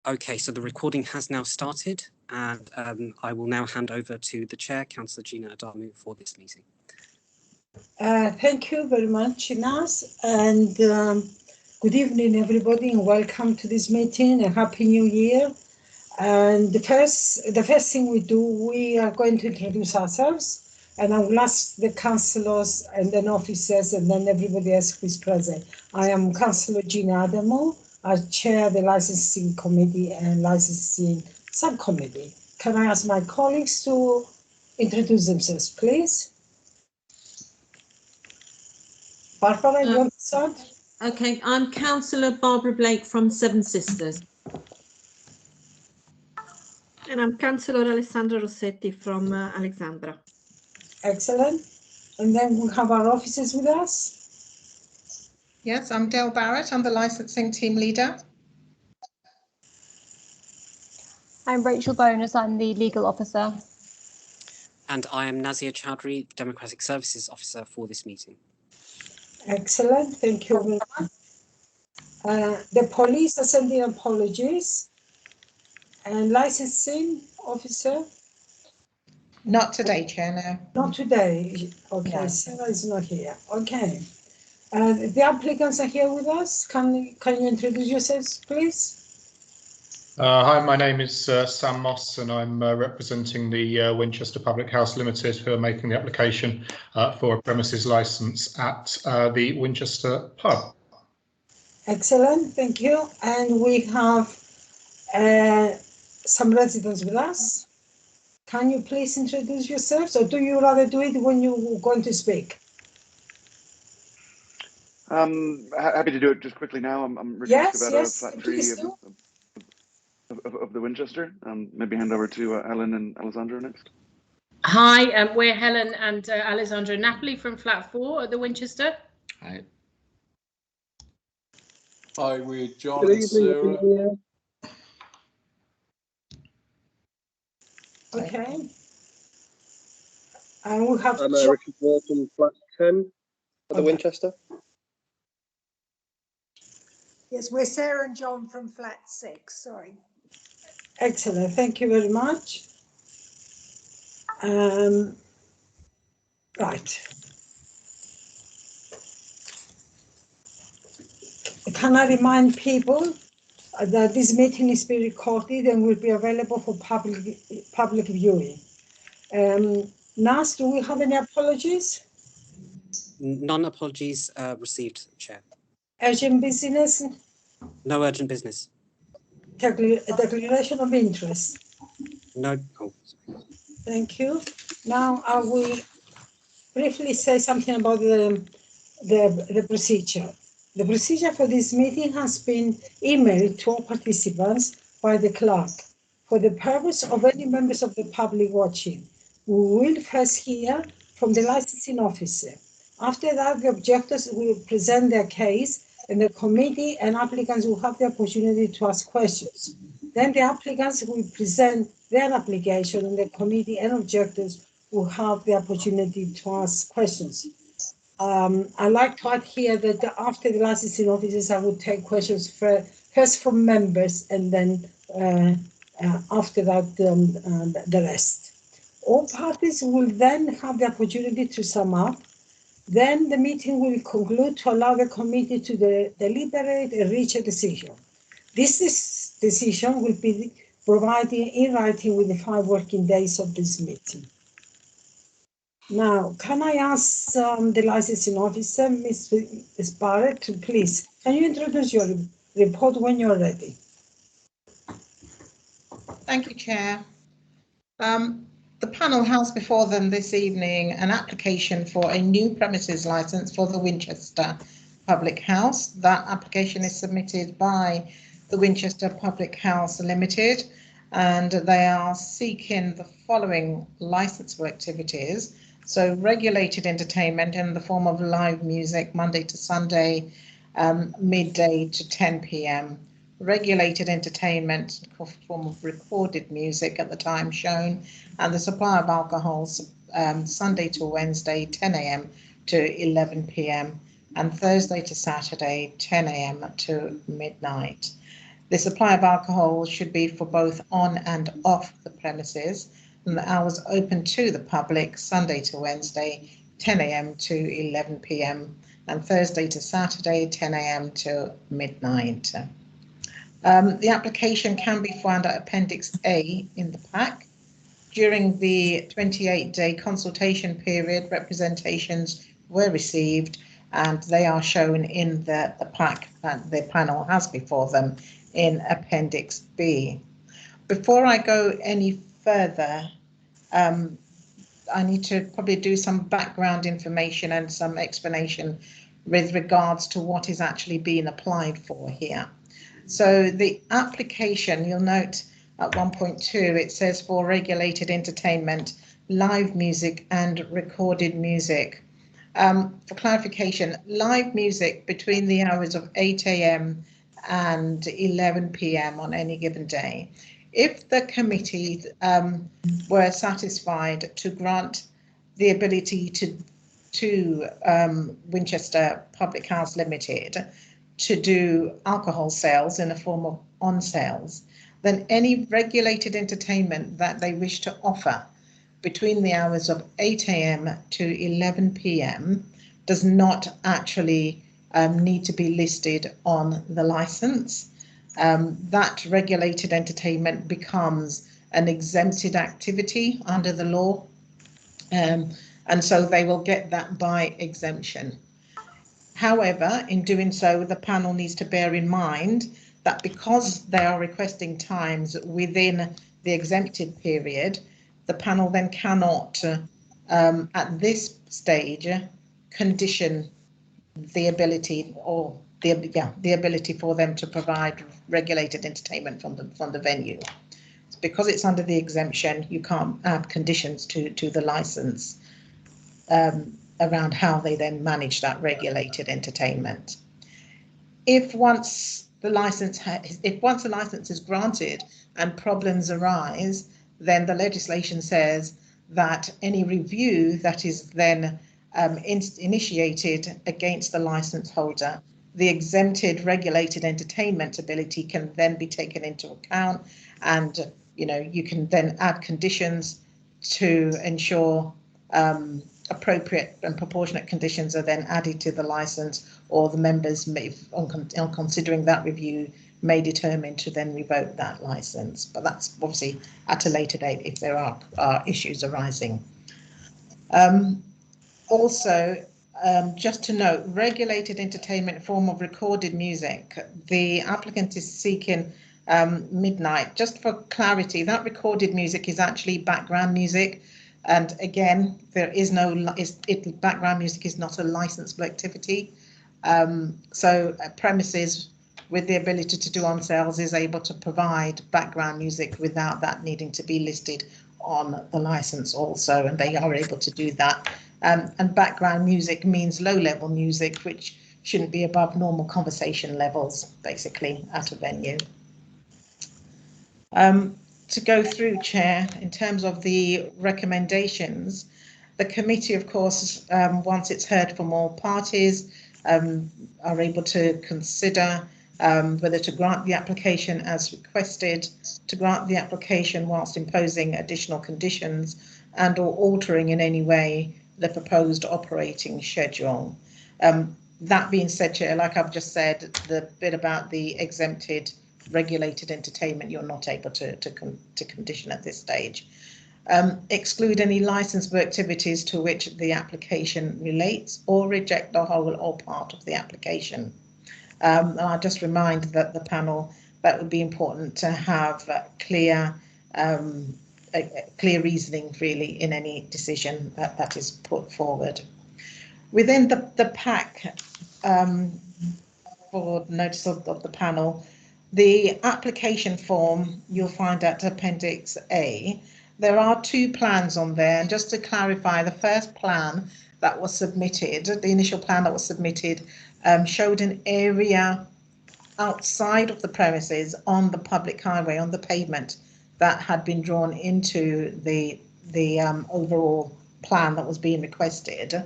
Okay, so the recording has now started, and I will now hand over to the chair, Councillor Gina Adamu, for this meeting. Thank you very much, Nas, and good evening, everybody, and welcome to this meeting, and Happy New Year. And the first thing we do, we are going to introduce ourselves, and I will ask the councillors and then officers and then everybody else who is present. I am Councillor Gina Adamu. I chair the Licensing Committee and Licensing Subcommittee. Can I ask my colleagues to introduce themselves, please? Barbara, you want to start? Okay, I'm Councillor Barbara Blake from Seven Sisters. And I'm Councillor Alessandra Rossetti from Alexandra. Excellent. And then we have our officers with us. Yes, I'm Dale Barrett. I'm the licensing team leader. I'm Rachel Bonus. I'm the legal officer. And I am Nazia Chowdhury, Democratic Services Officer for this meeting. Excellent. Thank you very much. The police are sending apologies. And licensing officer? Not today, Chair, no. Not today. Okay, No. Sarah is not here. Okay. The applicants are here with us. Can you introduce yourselves, please? Hi, my name is Sam Moss, and I'm representing the Winchester Public House Limited, who are making the application for a premises licence at the Winchester pub. Excellent, thank you. And we have some residents with us. Can you please introduce yourselves, or do you rather do it when you're going to speak? Happy to do it just quickly now. I'm Richard Scavetta, flat 3 of the Winchester. Maybe hand over to Helen and Alessandro next. Hi, we're Helen and Alessandro Napoli from flat 4 at the Winchester. Hi. Hi, we're John and Sarah. Okay. And we have I'm Richard Ward from flat 10 at the Winchester. Yes, we're Sarah and John from flat 6, sorry. Excellent, thank you very much. Right. Can I remind people that this meeting is being recorded and will be available for public viewing. Nas, do we have any apologies? None apologies received, Chair. Urgent business? No urgent business. Declaration of interest? No. Oh, sorry. Thank you. Now I will briefly say something about the procedure. The procedure for this meeting has been emailed to all participants by the clerk. For the purpose of any members of the public watching, we will first hear from the licensing officer. After that, the objectors will present their case, and the committee and applicants will have the opportunity to ask questions. Then the applicants will present their application, and the committee and objectors will have the opportunity to ask questions. I'd like to add here that after the licensing officers, I will take questions first from members, and then after that, the rest. All parties will then have the opportunity to sum up. Then the meeting will conclude to allow the committee to deliberate and reach a decision. This decision will be provided in writing within 5 working days of this meeting. Now, can I ask the licensing officer, Ms. Barrett, to please, can you introduce your report when you're ready? Thank you, Chair. The panel has before them this evening an application for a new premises licence for the Winchester Public House. That application is submitted by the Winchester Public House Limited, and they are seeking the following licensable activities. So regulated entertainment in the form of live music Monday to Sunday, midday to 10 p.m. Regulated entertainment in the form of recorded music at the time shown, and the supply of alcohol Sunday to Wednesday 10 a.m. to 11 p.m. and Thursday to Saturday 10 a.m. to midnight. The supply of alcohol should be for both on and off the premises, and the hours open to the public Sunday to Wednesday, 10 a.m. to 11 p.m. and Thursday to Saturday, 10 a.m. to midnight. The application can be found at Appendix A in the pack. During the 28-day consultation period, representations were received and they are shown in the pack that the panel has before them in Appendix B. Before I go any further, I need to probably do some background information and some explanation with regards to what is actually being applied for here. So the application, you'll note at 1.2, it says for regulated entertainment, live music and recorded music. For clarification, live music between the hours of 8 a.m. and 11 p.m. on any given day. If the committee were satisfied to grant the ability to Winchester Public House Limited to do alcohol sales in the form of on sales, then any regulated entertainment that they wish to offer between the hours of 8 a.m. to 11 p.m. does not actually need to be listed on the license. That regulated entertainment becomes an exempted activity under the law, and so they will get that by exemption. However, in doing so, the panel needs to bear in mind that because they are requesting times within the exempted period, the panel then cannot, at this stage, condition the ability or the ability for them to provide regulated entertainment from the venue. Because it's under the exemption, you can't add conditions to the license around how they then manage that regulated entertainment. If once the license is granted and problems arise, then the legislation says that any review that is then initiated against the license holder, the exempted regulated entertainment ability can then be taken into account, and you can then add conditions to ensure appropriate and proportionate conditions are then added to the license, or the members may, on considering that review, may determine to then revoke that license. But that's obviously at a later date if there are issues arising. Also, just to note, regulated entertainment form of recorded music, the applicant is seeking midnight. Just for clarity, that recorded music is actually background music. And again, there is no, background music is not a licensable activity. So premises with the ability to do on sales is able to provide background music without that needing to be listed on the license also, and they are able to do that. And background music means low level music, which shouldn't be above normal conversation levels, basically, at a venue. To go through, Chair, in terms of the recommendations, the committee, of course, once it's heard from all parties, are able to consider whether to grant the application as requested, to grant the application whilst imposing additional conditions and or altering in any way the proposed operating schedule. That being said, Chair, like I've just said, the bit about the exempted regulated entertainment, you're not able to condition at this stage. Exclude any licensable activities to which the application relates, or reject the whole or part of the application. And I just remind that the panel that would be important to have clear reasoning really in any decision that is put forward. Within the pack for notice of the panel, the application form you'll find at Appendix A. There are two plans on there, and just to clarify, the first plan that was submitted, the initial plan that was submitted, showed an area outside of the premises on the public highway, on the pavement, that had been drawn into the overall plan that was being requested.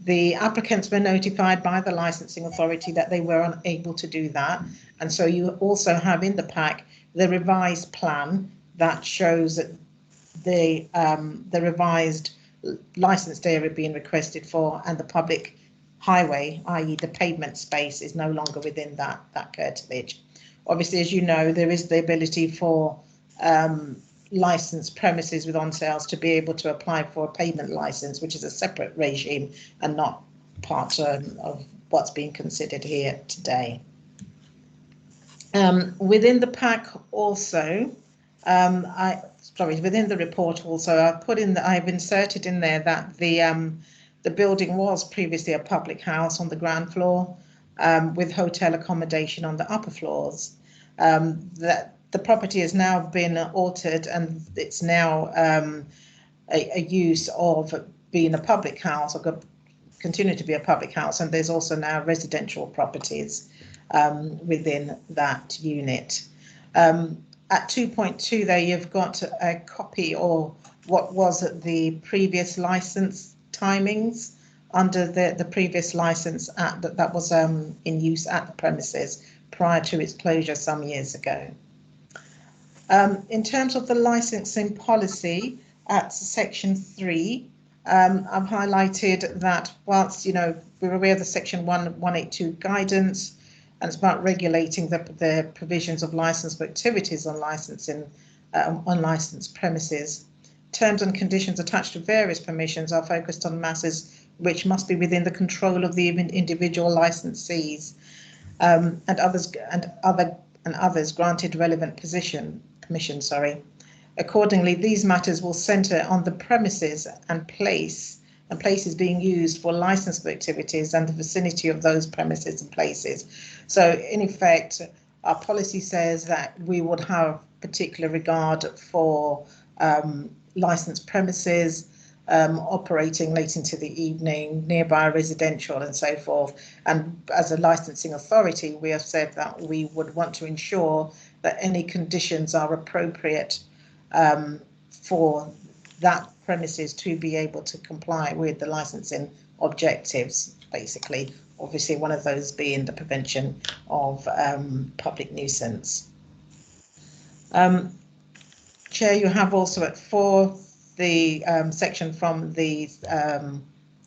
The applicants were notified by the licensing authority that they were unable to do that. And so you also have in the pack the revised plan that shows that the revised licensed area being requested for, and the public highway, i.e. the pavement space, is no longer within that curtilage. Obviously, as you know, there is the ability for licensed premises with on sales to be able to apply for a payment license, which is a separate regime and not part of what's being considered here today. Within the pack also, within the report also, I've inserted in there that the building was previously a public house on the ground floor with hotel accommodation on the upper floors. That the property has now been altered, and it's now a use of being a public house, or continue to be a public house, and there's also now residential properties within that unit. At 2.2 there, you've got a copy or what was the previous license timings under the previous license that was in use at the premises prior to its closure some years ago. In terms of the licensing policy at section 3, I've highlighted that whilst, you know, we're aware of the section 182 guidance, and it's about regulating the provisions of license for activities on licensed premises. Terms and conditions attached to various permissions are focused on matters which must be within the control of the individual licensees and others granted relevant permission. Accordingly, these matters will centre on the premises and places being used for licensed activities and the vicinity of those premises and places. So in effect, our policy says that we would have particular regard for licensed premises operating late into the evening, nearby residential and so forth. And as a licensing authority, we have said that we would want to ensure that any conditions are appropriate for that premises to be able to comply with the licensing objectives, basically. Obviously, one of those being the prevention of public nuisance. Chair, you have also at 4 the section from the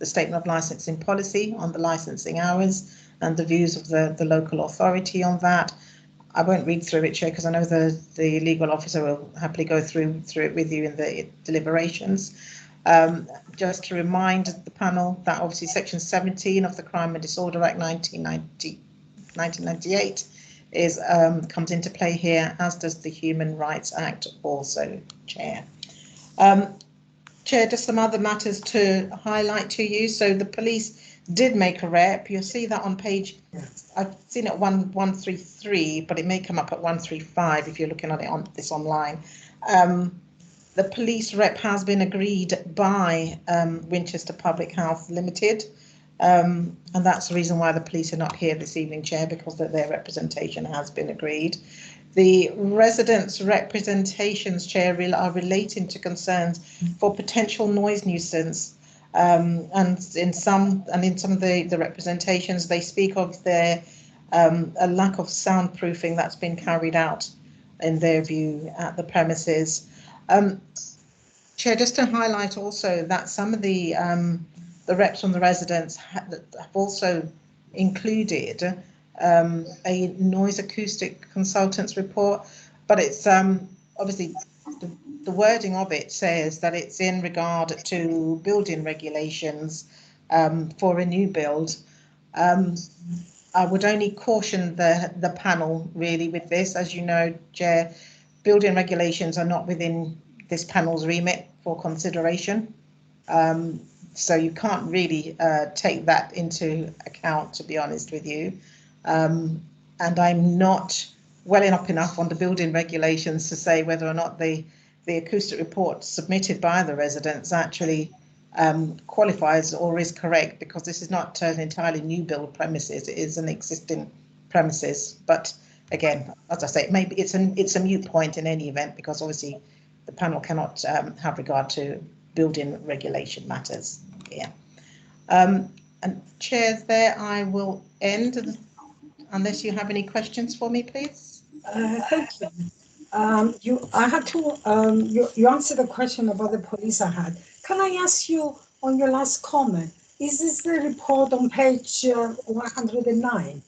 statement of licensing policy on the licensing hours and the views of the local authority on that. I won't read through it, Chair, because I know the legal officer will happily go through it with you in the deliberations. Just to remind the panel that obviously section 17 of the Crime and Disorder Act 1998 comes into play here, as does the Human Rights Act also, Chair. Chair, just some other matters to highlight to you. So the police did make a rep. You'll see that on page, I've seen it 133, but it may come up at 135 if you're looking at it on this online. The police rep has been agreed by Winchester Public Health Limited, and that's the reason why the police are not here this evening, Chair, because their representation has been agreed. The residents' representations, Chair, are relating to concerns for potential noise nuisance, and in some of the representations, they speak of a lack of soundproofing that's been carried out, in their view, at the premises. Chair, just to highlight also that some of the reps from the residents have also included a noise acoustic consultant's report, but it's obviously the wording of it says that it's in regard to building regulations for a new build. I would only caution the panel really with this. As you know, Chair, building regulations are not within this panel's remit for consideration. So you can't really take that into account, to be honest with you. And I'm not well enough on the building regulations to say whether or not the acoustic report submitted by the residents actually qualifies or is correct, because this is not an entirely new build premises, it is an existing premises. But again, as I say, maybe it's a moot point in any event, because obviously the panel cannot have regard to building regulation matters here. And Chair, there I will end, unless you have any questions for me, please. Thank you. I had to, you answered the question about the police I had. Can I ask you on your last comment, is this the report on page 109?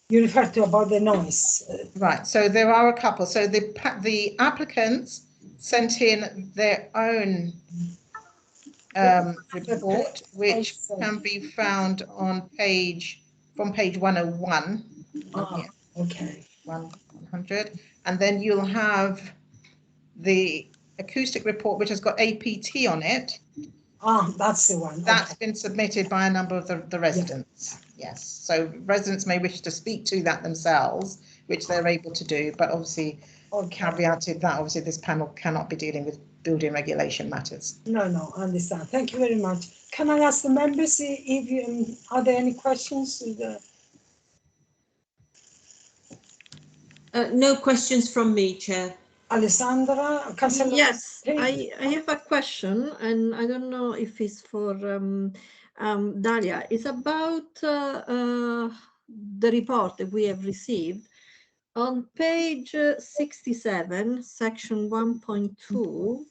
You referred to about the noise. Right, so there are a couple. So the applicants sent in their own report, which can be found on page 101. Oh, okay. 100, and then you'll have the acoustic report, which has got APT on it. Ah, that's the one. That's been submitted by a number of the residents. Yes, so residents may wish to speak to that themselves, which they're able to do, but obviously caveated that obviously this panel cannot be dealing with building regulation matters. No, I understand. Thank you very much. Can I ask the members if you, are there any questions? No questions from me, Chair. Alessandra, Councillor? Yes, I have a question, and I don't know if it's for Dalia. It's about the report that we have received. On page 67, section 1.2,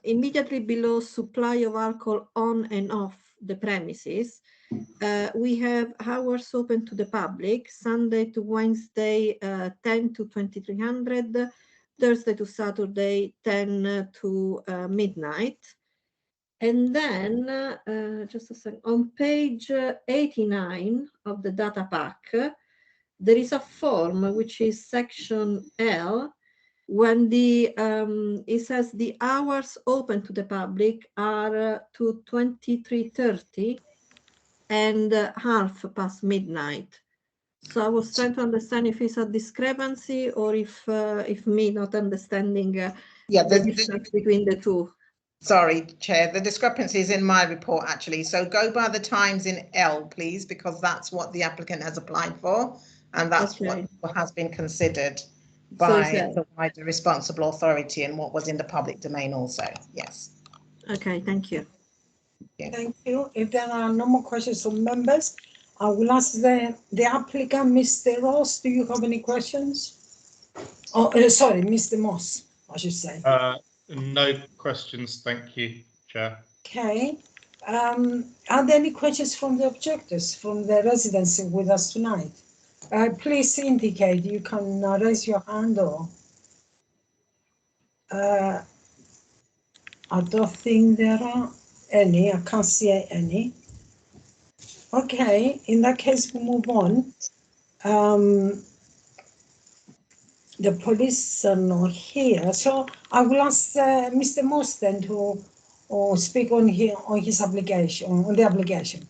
immediately below supply of alcohol on and off the premises, we have hours open to the public, Sunday to Wednesday 10 to 2300, Thursday to Saturday 10 to midnight. And then, just a second, on page 89 of the data pack, there is a form which is section L, when it says the hours open to the public are to 23:30 and half past midnight. So I was trying to understand if it's a discrepancy or if me not understanding the difference between the two. Sorry, Chair, the discrepancy is in my report actually. So go by the times in L, please, because that's what the applicant has applied for, and that's what has been considered by the wider responsible authority and what was in the public domain also. Yes. Okay, thank you. Thank you. If there are no more questions from members, I will ask the applicant, Mr. Ross, do you have any questions? Oh, sorry, Mr. Moss, I should say. No questions, thank you, Chair. Okay. Are there any questions from the objectors, from the residents with us tonight? Please indicate, you can raise your hand or... I don't think there are any, I can't see any. Okay, in that case, we move on. The police are not here, so I will ask Mr. Moss then to speak on his application, on the application.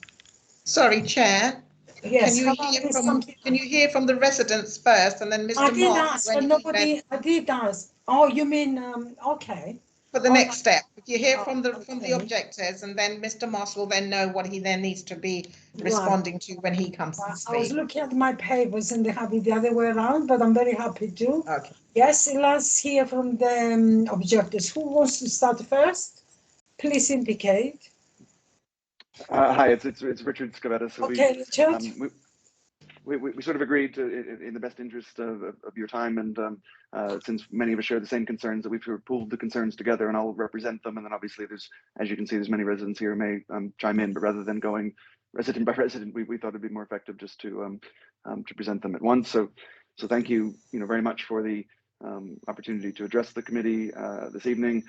Sorry, Chair. Yes. Can you hear from the residents first, and then Mr. I did Moss, ask, but nobody. I did ask. Oh, you mean okay. For the next step, if you hear from the objectors, and then Mr. Moss will then know what he then needs to be responding to when he comes to speak. I was looking at my papers and they have it the other way around, but I'm very happy to. Okay. Yes, let's hear from the objectors. Who wants to start first? Please indicate. Hi, it's Richard Scavetta. So okay, Richard. We sort of agreed to, in the best interest of your time, and since many of us share the same concerns, that we've sort of pooled the concerns together, and I'll represent them. And then obviously there's, as you can see, there's many residents here who may chime in, but rather than going resident by resident, we thought it'd be more effective just to present them at once. So thank you, very much for the opportunity to address the committee this evening.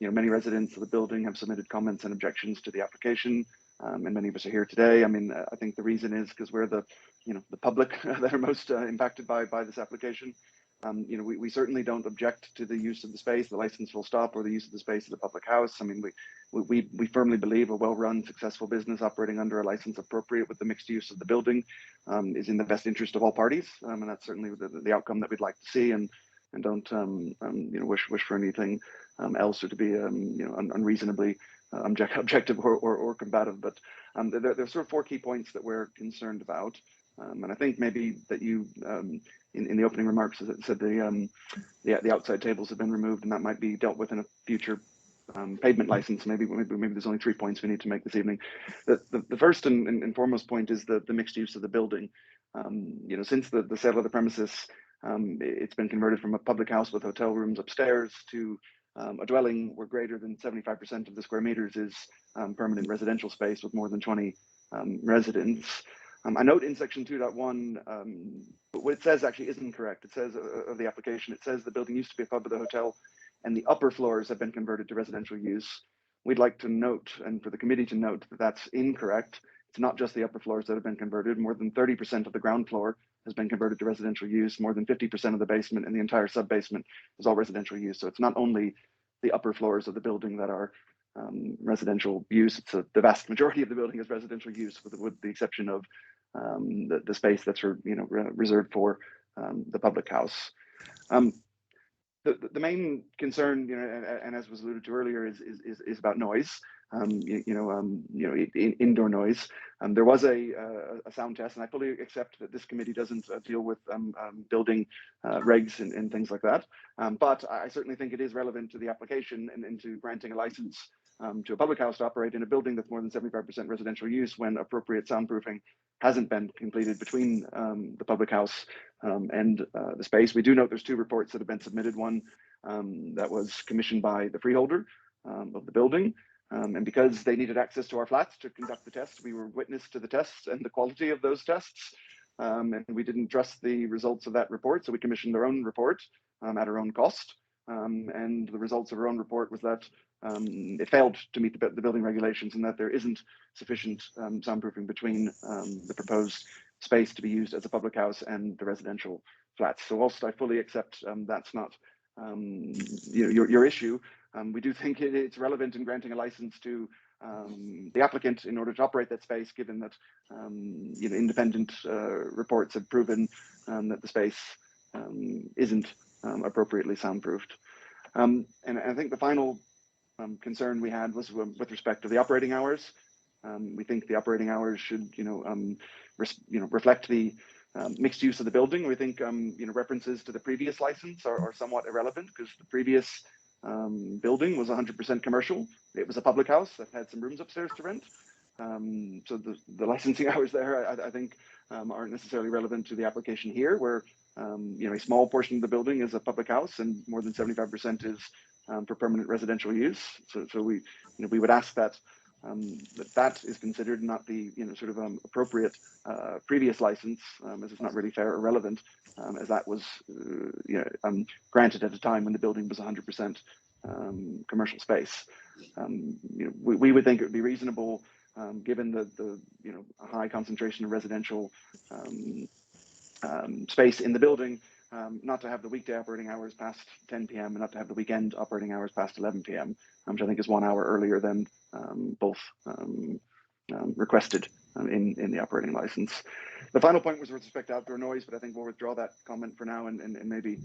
Many residents of the building have submitted comments and objections to the application. And many of us are here today. I mean, I think the reason is because we're the public that are most impacted by this application. We certainly don't object to the use of the space, the license full stop, or the use of the space of the public house. I mean, we firmly believe a well-run, successful business operating under a license appropriate with the mixed use of the building is in the best interest of all parties, and that's certainly the outcome that we'd like to see. And don't wish for anything else, or to be unreasonably objective or combative. But there's sort of 4 key points that we're concerned about. And I think maybe that you, in the opening remarks, said the outside tables have been removed, and that might be dealt with in a future pavement license. Maybe there's only 3 points we need to make this evening. The first and foremost point is the mixed use of the building. Since the sale of the premises, it's been converted from a public house with hotel rooms upstairs to a dwelling where greater than 75% of the square meters is permanent residential space with more than 20 residents. I note in section 2.1, what it says actually isn't correct. It says of the application, it says the building used to be a pub with a hotel and the upper floors have been converted to residential use. We'd like to note, and for the committee to note, that that's incorrect. It's not just the upper floors that have been converted. More than 30% of the ground floor has been converted to residential use. More than 50% of the basement and the entire sub-basement is all residential use. So it's not only the upper floors of the building that are residential use. It's the vast majority of the building is residential use, with the exception of the space that's reserved for the public house. The main concern, and as was alluded to earlier, is about noise. Indoor noise. There was a sound test, and I fully accept that this committee doesn't deal with building regs and things like that. But I certainly think it is relevant to the application and to granting a license to a public house to operate in a building that's more than 75% residential use when appropriate soundproofing hasn't been completed between the public house and the space. We do note there's 2 reports that have been submitted. One that was commissioned by the freeholder of the building. And because they needed access to our flats to conduct the tests, we were witness to the tests and the quality of those tests. And we didn't trust the results of that report, so we commissioned their own report at our own cost. And the results of our own report was that it failed to meet the building regulations and that there isn't sufficient soundproofing between the proposed space to be used as a public house and the residential flats. So whilst I fully accept that's not your issue, we do think it's relevant in granting a license to the applicant in order to operate that space, given that independent reports have proven that the space isn't appropriately soundproofed. And I think the final concern we had was with respect to the operating hours. We think the operating hours should, reflect the mixed use of the building. We think, references to the previous license are somewhat irrelevant because the previous building was 100% commercial. It was a public house that had some rooms upstairs to rent. So the licensing hours there, I think, aren't necessarily relevant to the application here, where a small portion of the building is a public house and more than 75% is for permanent residential use. So we would ask that that is considered, not the appropriate previous license, as it's not really fair or relevant, as that was granted at a time when the building was 100% commercial space. We would think it would be reasonable, given the high concentration of residential space in the building, not to have the weekday operating hours past 10 p.m. and not to have the weekend operating hours past 11 p.m., which I think is 1 hour earlier than both requested in the operating license. The final point was with respect to outdoor noise, but I think we'll withdraw that comment for now and maybe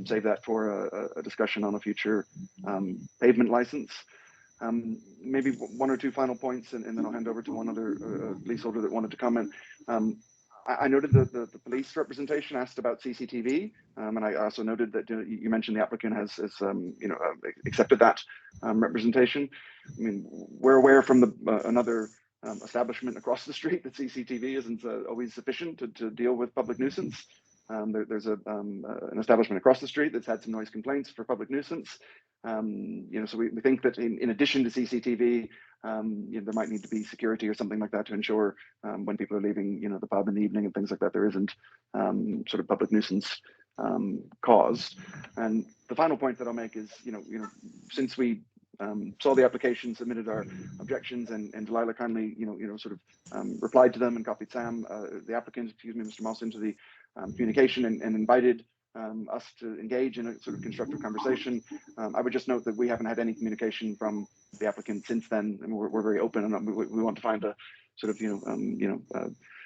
save that for a discussion on a future pavement license. Maybe 1 or 2 final points, and then I'll hand over to one other leaseholder that wanted to comment. I noted that the police representation asked about CCTV, and I also noted that you mentioned the applicant has accepted that representation. I mean, we're aware from another establishment across the street that CCTV isn't always sufficient to deal with public nuisance. There's an establishment across the street that's had some noise complaints for public nuisance. So we think that in addition to CCTV, there might need to be security or something like that to ensure when people are leaving, the pub in the evening and things like that, there isn't public nuisance caused. And the final point that I'll make is, since we saw the application, submitted our objections, and Delilah kindly, replied to them and copied Sam, the applicant, Mr. Moss, into the communication and invited us to engage in a constructive conversation. I would just note that we haven't had any communication from the applicant since then, and we're very open, and we want to find a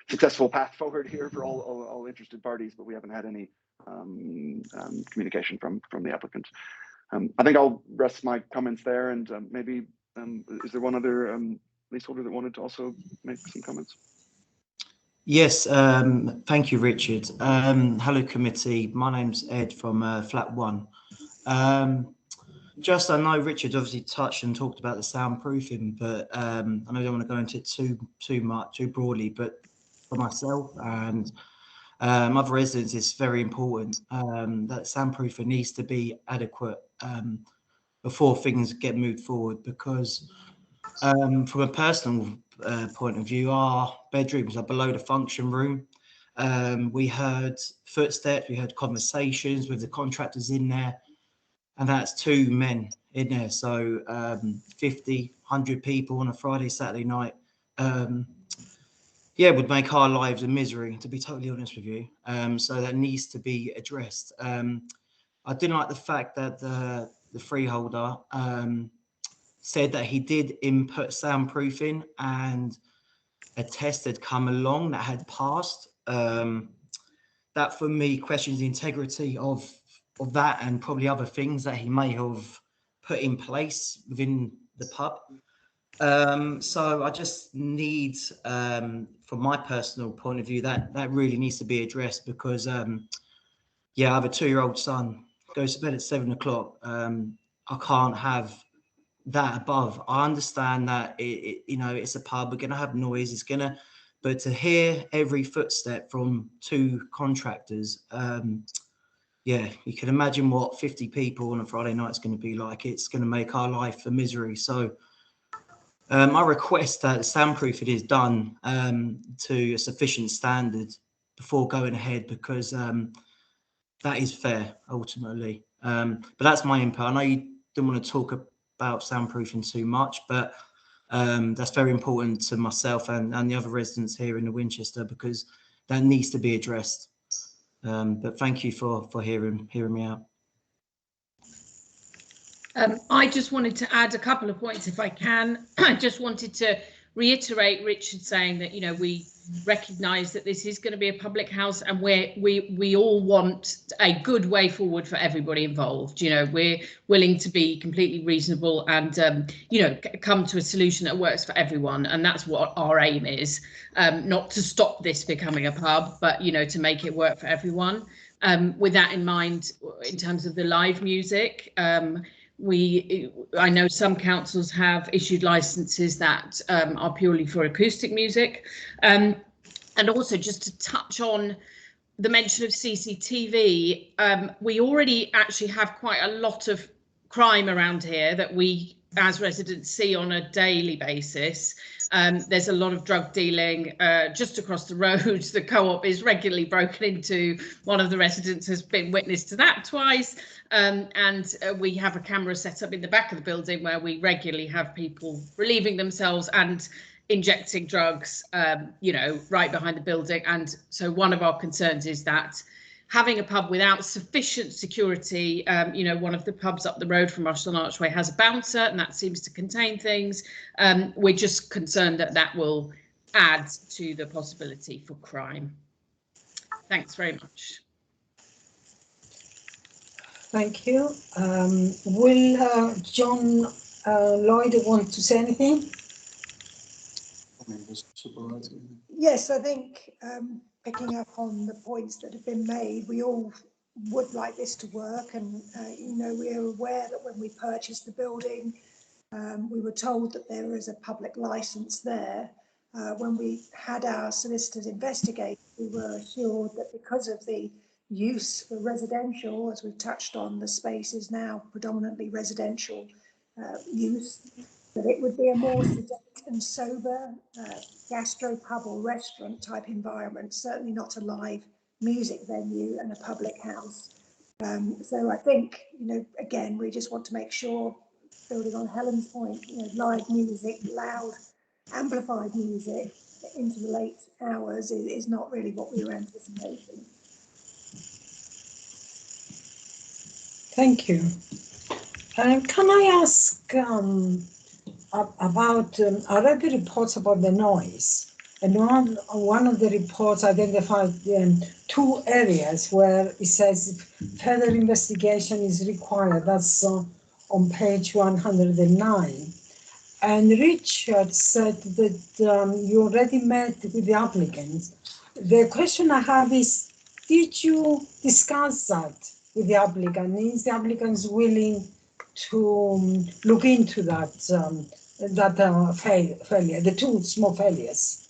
successful path forward here for all interested parties, but we haven't had any communication from the applicant. I think I'll rest my comments there, and maybe is there one other leaseholder that wanted to also make some comments? Yes, thank you, Richard. Hello, committee. My name's Ed from Flat 1. Just, I know Richard obviously touched and talked about the soundproofing, but I know I don't want to go into it too broadly, but for myself and other residents, it's very important that soundproofing needs to be adequate before things get moved forward, because from a personal point of view, our bedrooms are below the function room. We heard footsteps, we heard conversations with the contractors in there, and that's 2 men in there. So 50, 100 people on a Friday, Saturday night, yeah, would make our lives a misery, to be totally honest with you. So that needs to be addressed. I didn't like the fact that the freeholder said that he did input soundproofing and a test had come along that had passed. That for me questions the integrity of that and probably other things that he may have put in place within the pub. So I just need, from my personal point of view, that really needs to be addressed, because yeah, I have a 2-year-old son, goes to bed at 7 o'clock. I can't have that above. I understand that you know, it's a pub, we're gonna have noise, but to hear every footstep from 2 contractors, yeah, you can imagine what 50 people on a Friday night is going to be like. It's going to make our life a misery. So I request that soundproofing is done to a sufficient standard before going ahead, because that is fair ultimately. But that's my input. I know you didn't want to talk about soundproofing too much, but that's very important to myself and the other residents here in the Winchester, because that needs to be addressed. But thank you for hearing me out. I just wanted to add a couple of points if I can. I just wanted to reiterate Richard saying that, you know, we recognise that this is going to be a public house, and we all want a good way forward for everybody involved. You know, we're willing to be completely reasonable and you know, come to a solution that works for everyone, and that's what our aim is. Not to stop this becoming a pub, but, you know, to make it work for everyone. With that in mind, in terms of the live music, I know some councils have issued licenses that are purely for acoustic music, and also just to touch on the mention of CCTV, we already actually have quite a lot of crime around here that we as residents see on a daily basis. There's a lot of drug dealing just across the road. The co-op is regularly broken into. One of the residents has been witness to that twice. And we have a camera set up in the back of the building where we regularly have people relieving themselves and injecting drugs, you know, right behind the building. And so one of our concerns is that having a pub without sufficient security, you know, one of the pubs up the road from us on Archway has a bouncer, and that seems to contain things. We're just concerned that that will add to the possibility for crime. Thanks very much. Thank you. Will John Lloyd want to say anything? Yes, I think picking up on the points that have been made, we all would like this to work, and you know, we are aware that when we purchased the building, we were told that there is a public license there. When we had our solicitors investigate, we were assured that because of the use for residential, as we've touched on, the space is now predominantly residential use, that it would be a more sedate and sober gastro pub or restaurant type environment, certainly not a live music venue and a public house. So I think, you know, again, we just want to make sure, building on Helen's point, you know, live music, loud, amplified music into the late hours is not really what we were anticipating. Thank you. Can I ask about, I read the reports about the noise, and one of the reports identified 2 areas where it says further investigation is required. That's on page 109. And Richard said that you already met with the applicants. The question I have is, did you discuss that with the applicant? Is the applicant willing to look into that failure, the two small failures.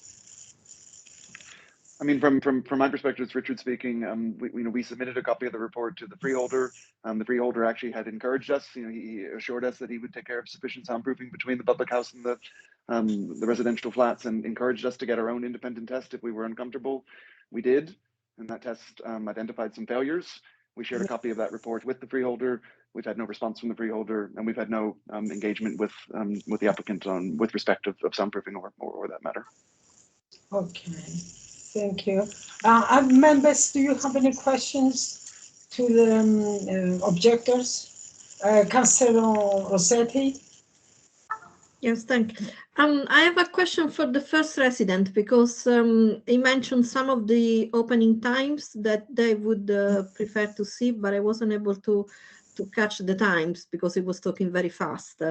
I mean, from my perspective, it's Richard speaking. We submitted a copy of the report to the freeholder. The freeholder actually had encouraged us. He assured us that he would take care of sufficient soundproofing between the public house and the residential flats, and encouraged us to get our own independent test if we were uncomfortable. We did, and that test identified some failures. We shared a copy of that report with the freeholder. We've had no response from the freeholder, and we've had no engagement with the applicant with respect of soundproofing or that matter. Okay. Thank you. Members, do you have any questions to the objectors? Councillor Rossetti? Yes, thank you. I have a question for the first resident, because he mentioned some of the opening times that they would prefer to see, but I wasn't able to catch the times because he was talking very fast.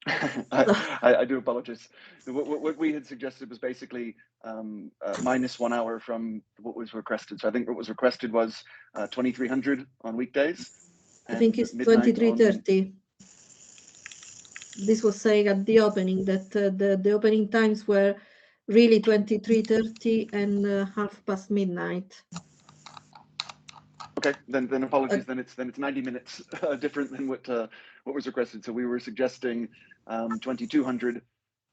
I do apologize. What we had suggested was basically minus 1 hour from what was requested. So I think what was requested was 2300 on weekdays. I think it's 23:30. This was saying at the opening that the opening times were really 23:30 and midnight. Okay, then apologies. Then it's 90 minutes different than what was requested. So we were suggesting 2200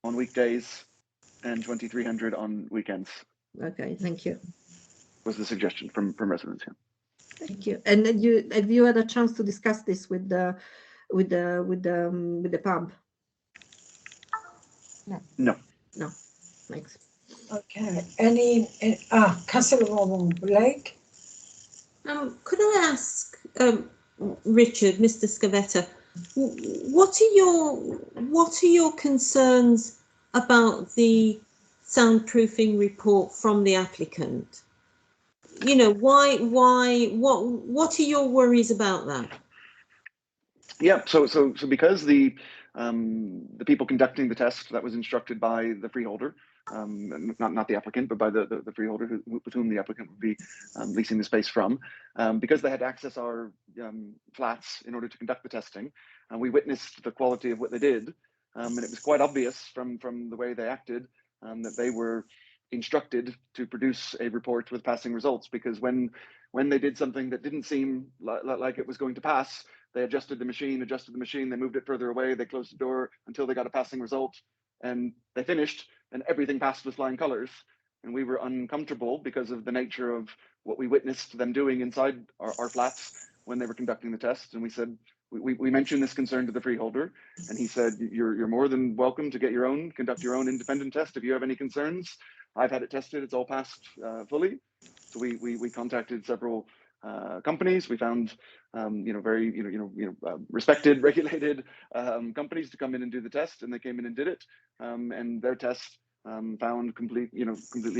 on weekdays and 2300 on weekends. Okay, thank you. Was the suggestion from residents here. Thank you. And have you had a chance to discuss this with the pub? No. No. Thanks. Okay. Councillor Blake? Could I ask Richard, Mr. Scavetta, what are your concerns about the soundproofing report from the applicant? What are your worries about that? Yeah, so because the people conducting the test that was instructed by the freeholder, not the applicant, but by the freeholder with whom the applicant would be leasing the space from, because they had to access our flats in order to conduct the testing, and we witnessed the quality of what they did, and it was quite obvious from the way they acted that they were instructed to produce a report with passing results, because when they did something that didn't seem like it was going to pass, they adjusted the machine, they moved it further away, they closed the door until they got a passing result, and they finished, and everything passed with flying colors. And we were uncomfortable because of the nature of what we witnessed them doing inside our flats when they were conducting the test. And we said, we mentioned this concern to the freeholder, and he said, you're more than welcome to conduct your own independent test if you have any concerns. I've had it tested, it's all passed fully. So we contacted several companies. We found very respected, regulated companies to come in and do the test, and they came in and did it, and their test found completely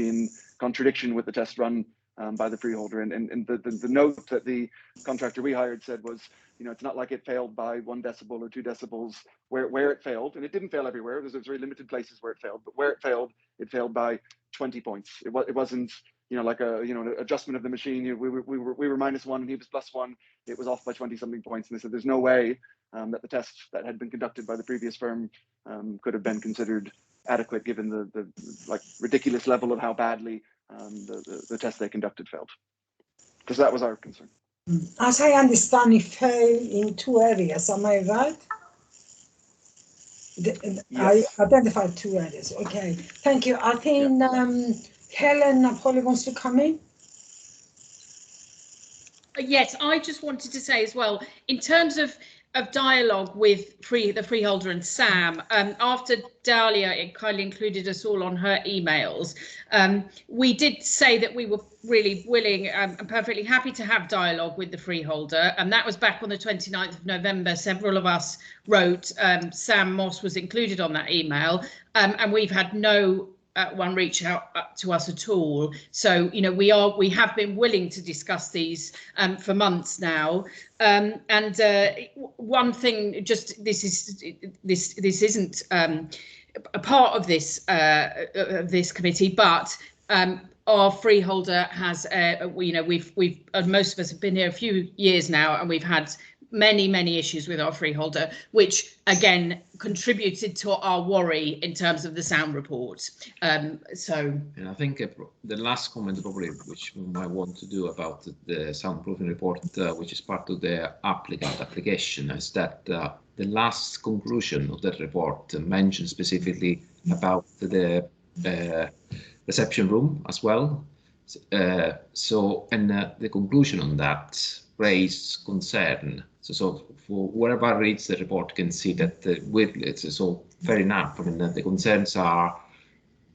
in contradiction with the test run by the freeholder. And the note that the contractor we hired said was, it's not like it failed by 1 decibel or 2 decibels where it failed, and it didn't fail everywhere. There's very limited places where it failed, but where it failed by 20 points. It wasn't like an adjustment of the machine. We were -1 and he was +1. It was off by 20 something points, and they said there's no way that the test that had been conducted by the previous firm could have been considered adequate given the ridiculous level of how badly the test they conducted failed. Because that was our concern. As I understand, it failed in 2 areas. Am I right? Yes. I identified 2 areas. Okay, thank you. I think Helen probably wants to come in. Yes, I just wanted to say as well, in terms of dialogue with the freeholder and Sam, after Dahlia kindly included us all on her emails, we did say that we were really willing and perfectly happy to have dialogue with the freeholder, and that was back on the 29th of November. Several of us wrote, Sam Moss was included on that email, and we've had no one reach out to us at all. So we have been willing to discuss these for months now. And one thing, just this isn't a part of this committee, but our freeholder has we've most of us have been here a few years now, and we've had many issues with our freeholder, which again contributed to our worry in terms of the sound report. And I think the last comment probably which we might want to do about the soundproofing report, which is part of the applicant application, is that the last conclusion of that report mentions specifically about the reception room as well. The conclusion on that raised concern. So for whoever reads the report can see that it's so fair enough. I mean, the concerns are,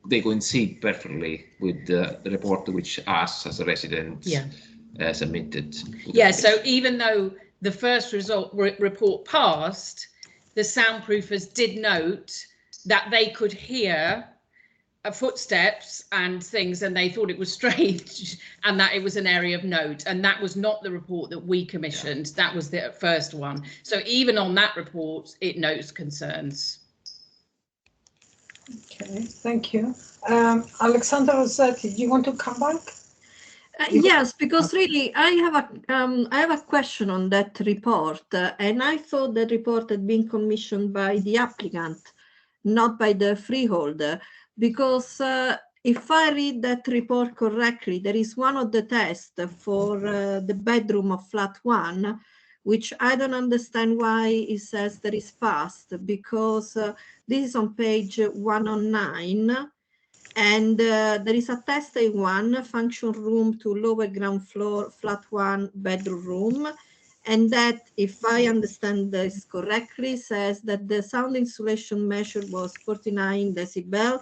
they coincide perfectly with the report which us as a resident submitted. Yeah, so even though the first report passed, the soundproofers did note that they could hear footsteps and things, and they thought it was strange and that it was an area of note, and that was not the report that we commissioned. That was the first one. So even on that report it notes concerns. Okay, thank you. Alexandra Rossetti, do you want to come back? Yes, because really I have a question on that report, and I thought the report had been commissioned by the applicant, not by the freeholder, because if I read that report correctly, there is one of the tests for the bedroom of flat 1, which I don't understand why it says that is passed, because this is on page 109. And there is a test A1, function room to lower ground floor, flat 1 bedroom room. And that, if I understand this correctly, says that the sound insulation measured was 49 decibel,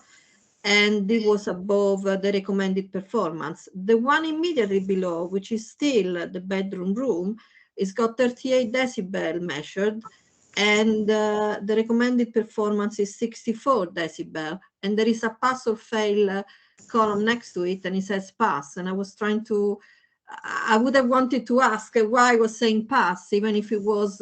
and it was above the recommended performance. The one immediately below, which is still the bedroom room, is got 38 decibel measured, and the recommended performance is 64 decibel, and there is a pass or fail column next to it, and it says pass. And I was trying to, I would have wanted to ask why I was saying pass, even if it was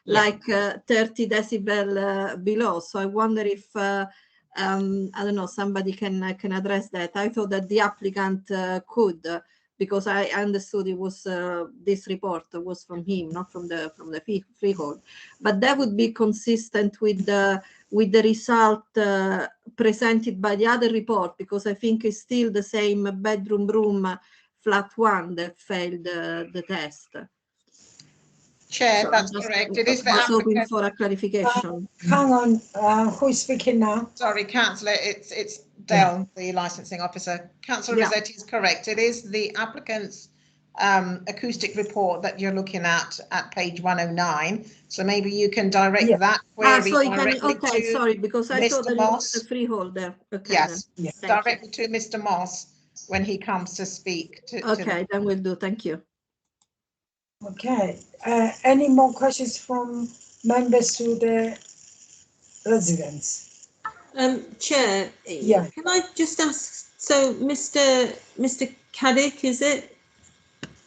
like 30 decibel below. So I wonder if I don't know, somebody can address that. I thought that the applicant could, because I understood it was this report was from him, not from the freehold. But that would be consistent with the result presented by the other report, because I think it's still the same bedroom room flat 1 that failed the test. Chair, So that's correct. It is the I was hoping applicant. for a clarification. Hang on, who is speaking now? Sorry, Councillor, it's Del, the licensing officer. Councillor Rossetti is correct. It is the applicant's acoustic report that you're looking at page 109. So maybe you can direct that query directly to sorry, because I thought that Mr. it was Moss. the freeholder. Okay, Yes, directly you. to Mr. Moss when he comes to speak. Okay, then we'll do. Thank you. Okay, any more questions from members to the residents? Chair, can I just ask, so Mr. Caddick, is it?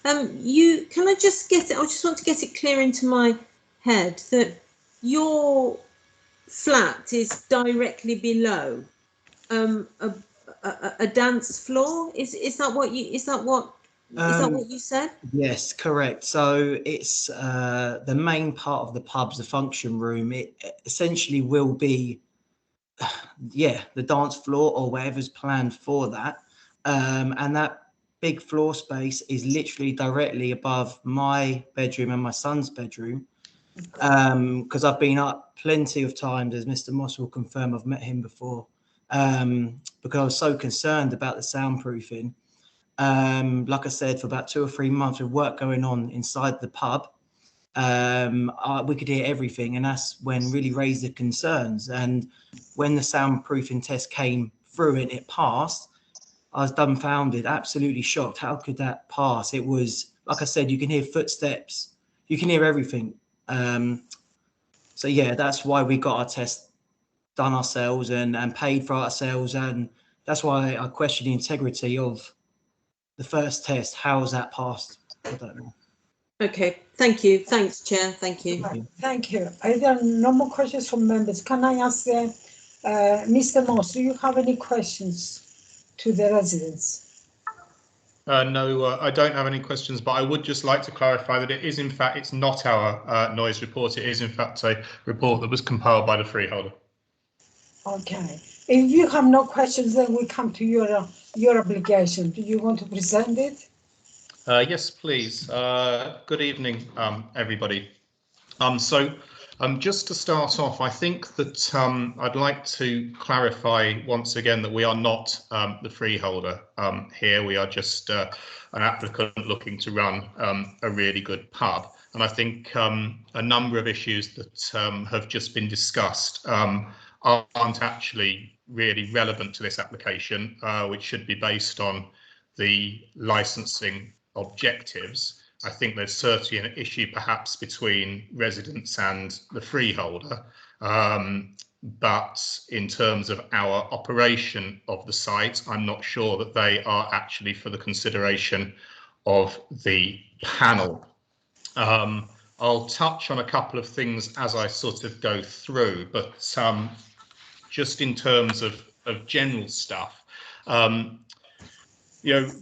Can I just get it, I just want to get it clear into my head that your flat is directly below a dance floor? Is that what you said? Yes, correct. So it's the main part of the pub's the function room. It essentially will be, the dance floor or whatever's planned for that. And that big floor space is literally directly above my bedroom and my son's bedroom. Because I've been up plenty of times, as Mr. Moss will confirm, I've met him before, because I was so concerned about the soundproofing. Like I said, for about 2 or 3 months with work going on inside the pub, we could hear everything, and that's when really raised the concerns. And when the soundproofing test came through and it passed, I was dumbfounded, absolutely shocked. How could that pass? It was, like I said, you can hear footsteps, you can hear everything. So yeah, that's why we got our test done ourselves and paid for ourselves, and that's why I question the integrity of the first test. How has that passed? I don't know. Okay, thank you. Thanks, Chair. Thank you. Thank you. Are there no more questions from members? Can I ask Mr. Moss, do you have any questions to the residents? No, I don't have any questions, but I would just like to clarify that it is, in fact, it's not our noise report. It is, in fact, a report that was compiled by the freeholder. Okay. If you have no questions, then we come to your obligation. Do you want to present it? Yes, please. Good evening, everybody. Just to start off, I think that I'd like to clarify once again that we are not the freeholder here. We are just an applicant looking to run a really good pub. And I think a number of issues that have just been discussed aren't actually really relevant to this application, which should be based on the licensing objectives. I think there's certainly an issue perhaps between residents and the freeholder, but in terms of our operation of the site, I'm not sure that they are actually for the consideration of the panel. I'll touch on a couple of things as I sort of go through, but just in terms of general stuff.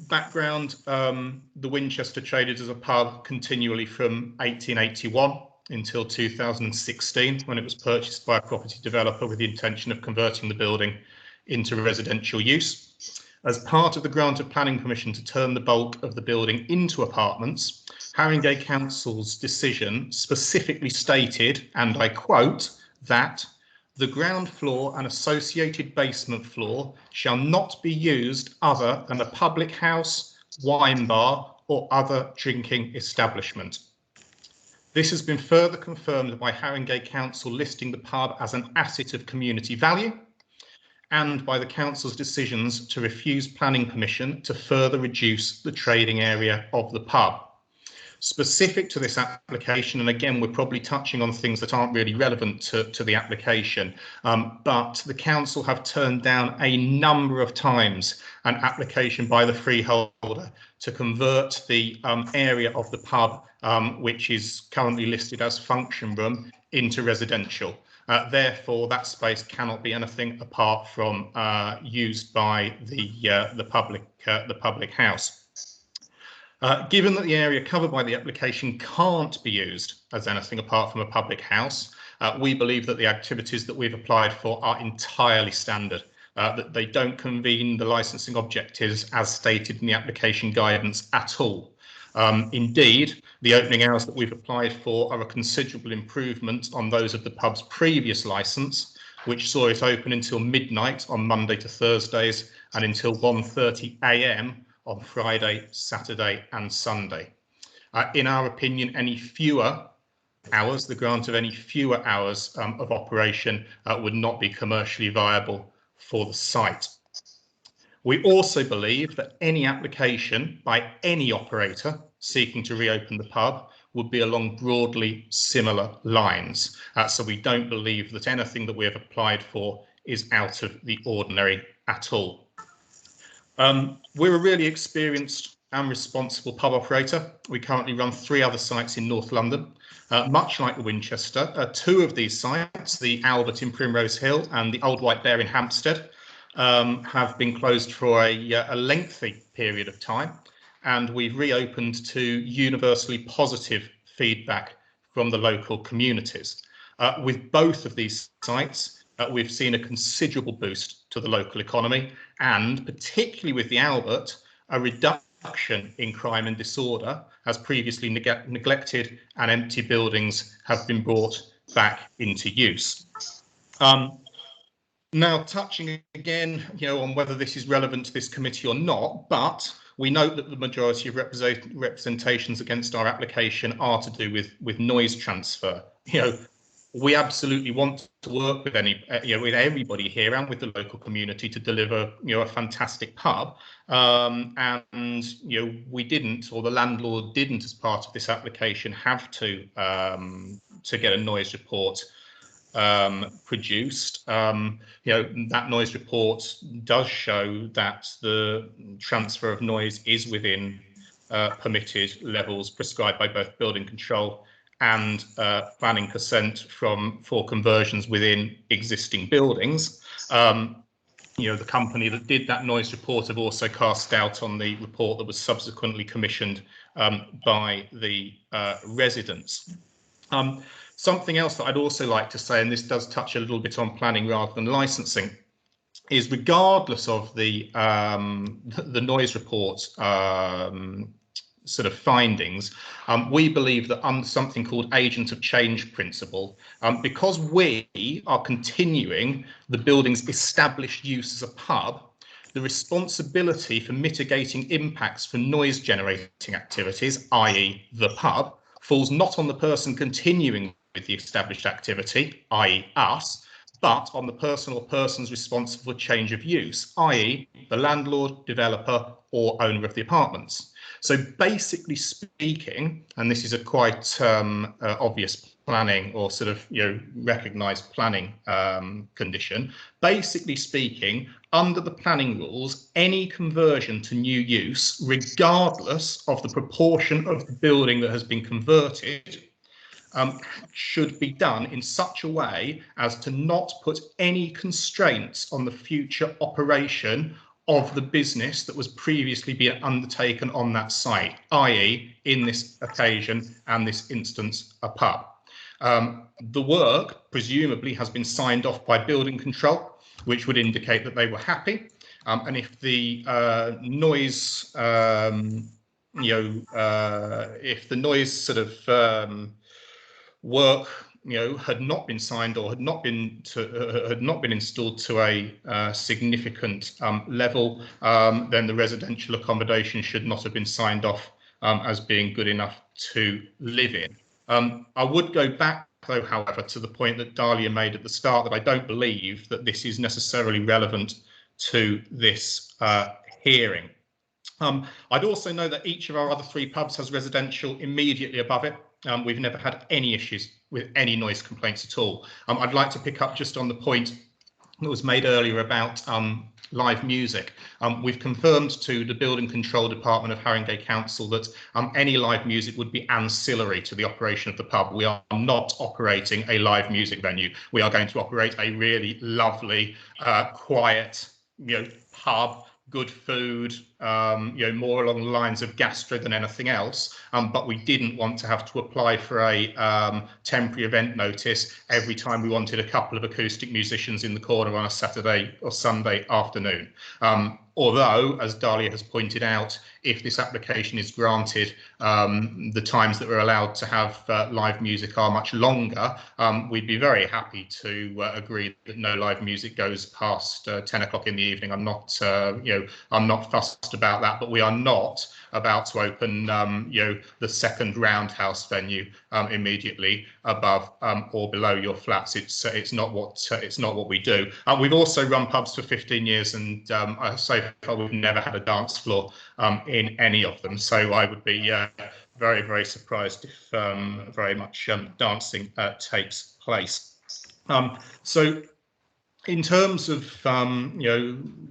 Background, the Winchester traded as a pub continually from 1881 until 2016, when it was purchased by a property developer with the intention of converting the building into residential use. As part of the grant of planning permission to turn the bulk of the building into apartments, Haringey Council's decision specifically stated, and I quote, that the ground floor and associated basement floor shall not be used other than a public house, wine bar, or other drinking establishment. This has been further confirmed by Haringey Council listing the pub as an asset of community value, and by the council's decisions to refuse planning permission to further reduce the trading area of the pub. Specific to this application, and again, we're probably touching on things that aren't really relevant to the application, but the council have turned down a number of times an application by the freeholder to convert the area of the pub, which is currently listed as function room, into residential. Therefore, that space cannot be anything apart from used by the public house. Given that the area covered by the application can't be used as anything apart from a public house, we believe that the activities that we've applied for are entirely standard, that they don't convene the licensing objectives as stated in the application guidance at all. Indeed, the opening hours that we've applied for are a considerable improvement on those of the pub's previous licence, which saw it open until midnight on Monday to Thursdays and until 1:30 AM on Friday, Saturday and Sunday. In our opinion, any fewer hours, the grant of any fewer hours of operation would not be commercially viable for the site. We also believe that any application by any operator seeking to reopen the pub would be along broadly similar lines. So we don't believe that anything that we have applied for is out of the ordinary at all. We're a really experienced and responsible pub operator. We currently run 3 other sites in North London. Much like the Winchester, 2 of these sites, the Albert in Primrose Hill and the Old White Bear in Hampstead, have been closed for a lengthy period of time, and we've reopened to universally positive feedback from the local communities. With both of these sites, we've seen a considerable boost to the local economy, and particularly with the Albert, a reduction in crime and disorder, as previously neglected and empty buildings have been brought back into use. Now, touching again, on whether this is relevant to this committee or not, but we note that the majority of representations against our application are to do with noise transfer. We absolutely want to work with with everybody here and with the local community to deliver, a fantastic pub. And we didn't, or the landlord didn't, as part of this application, have to get a noise report produced. That noise report does show that the transfer of noise is within permitted levels prescribed by both building control and planning consent for conversions within existing buildings. the company that did that noise report have also cast doubt on the report that was subsequently commissioned by the residents. Something else that I'd also like to say, and this does touch a little bit on planning rather than licensing, is regardless of the noise report sort of findings, we believe that under something called agent of change principle, because we are continuing the building's established use as a pub, the responsibility for mitigating impacts from noise generating activities, i.e. the pub, falls not on the person continuing with the established activity, i.e. us, but on the person or persons responsible for change of use, i.e. the landlord, developer or owner of the apartments. So basically speaking, and this is a quite obvious planning or sort of recognised planning condition, basically speaking, under the planning rules, any conversion to new use, regardless of the proportion of the building that has been converted, should be done in such a way as to not put any constraints on the future operation of the business that was previously being undertaken on that site, i.e. in this occasion and this instance, a pub. The work presumably has been signed off by building control, which would indicate that they were happy. And if the noise, if the noise sort of work had not been signed or had not been installed to a significant level, then the residential accommodation should not have been signed off as being good enough to live in. I would go back though, however, to the point that Dahlia made at the start, that I don't believe that this is necessarily relevant to this hearing. I'd also know that each of our other 3 pubs has residential immediately above it. We've never had any issues with any noise complaints at all. I'd like to pick up just on the point that was made earlier about live music. We've confirmed to the Building Control Department of Haringey Council that any live music would be ancillary to the operation of the pub. We are not operating a live music venue. We are going to operate a really lovely, quiet, pub, good food, more along the lines of gastro than anything else. But we didn't want to have to apply for a temporary event notice every time we wanted a couple of acoustic musicians in the corner on a Saturday or Sunday afternoon. Although, as Dahlia has pointed out, if this application is granted, the times that we're allowed to have live music are much longer. We'd be very happy to agree that no live music goes past 10 o'clock in the evening. I'm not, I'm not fussed about that, but we are not about to open, the second roundhouse venue immediately above or below your flats. It's not what we do. We've also run pubs for 15 years, and so far we've never had a dance floor in any of them. So I would be very, very surprised if very much dancing takes place. So in terms of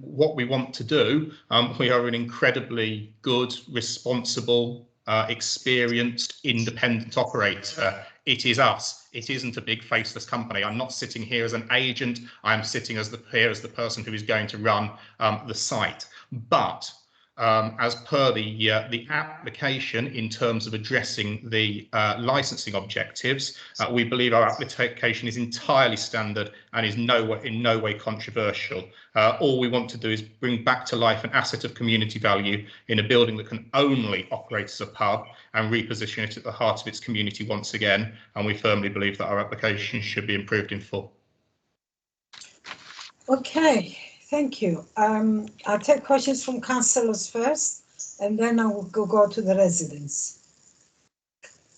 what we want to do, we are an incredibly good, responsible, experienced, independent operator. It is us. It isn't a big faceless company. I'm not sitting here as an agent. I'm sitting here as the person who is going to run the site. But as per the application, in terms of addressing the licensing objectives, we believe our application is entirely standard and is in no way controversial. All we want to do is bring back to life an asset of community value in a building that can only operate as a pub and reposition it at the heart of its community once again. And we firmly believe that our application should be improved in full. Okay. Thank you. I'll take questions from councillors first, and then I will go to the residents.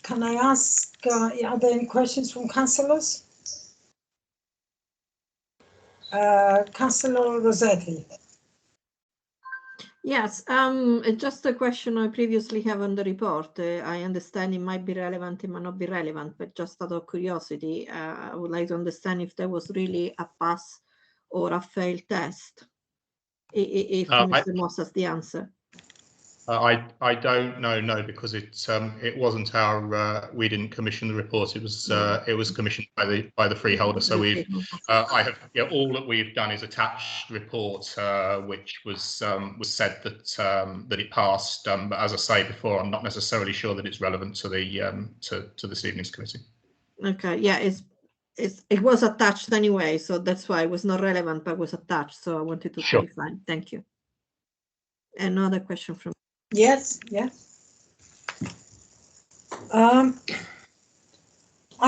Can I ask, are there any questions from councillors? Councillor Rossetti. Yes, just a question I previously have on the report. I understand it might be relevant, it might not be relevant, but just out of curiosity, I would like to understand if there was really a pass or a failed test, if Mr. Moss has the answer. I don't know, no, because it wasn't our we didn't commission the report. It was commissioned by the freeholder. So I have all that we've done is attached report, which was said that it passed. But as I say before, I'm not necessarily sure that it's relevant to the to this evening's committee. Okay, yeah, it was attached anyway, so that's why it was not relevant, but was attached. So I wanted to clarify. Thank you. Another question from. Yes, I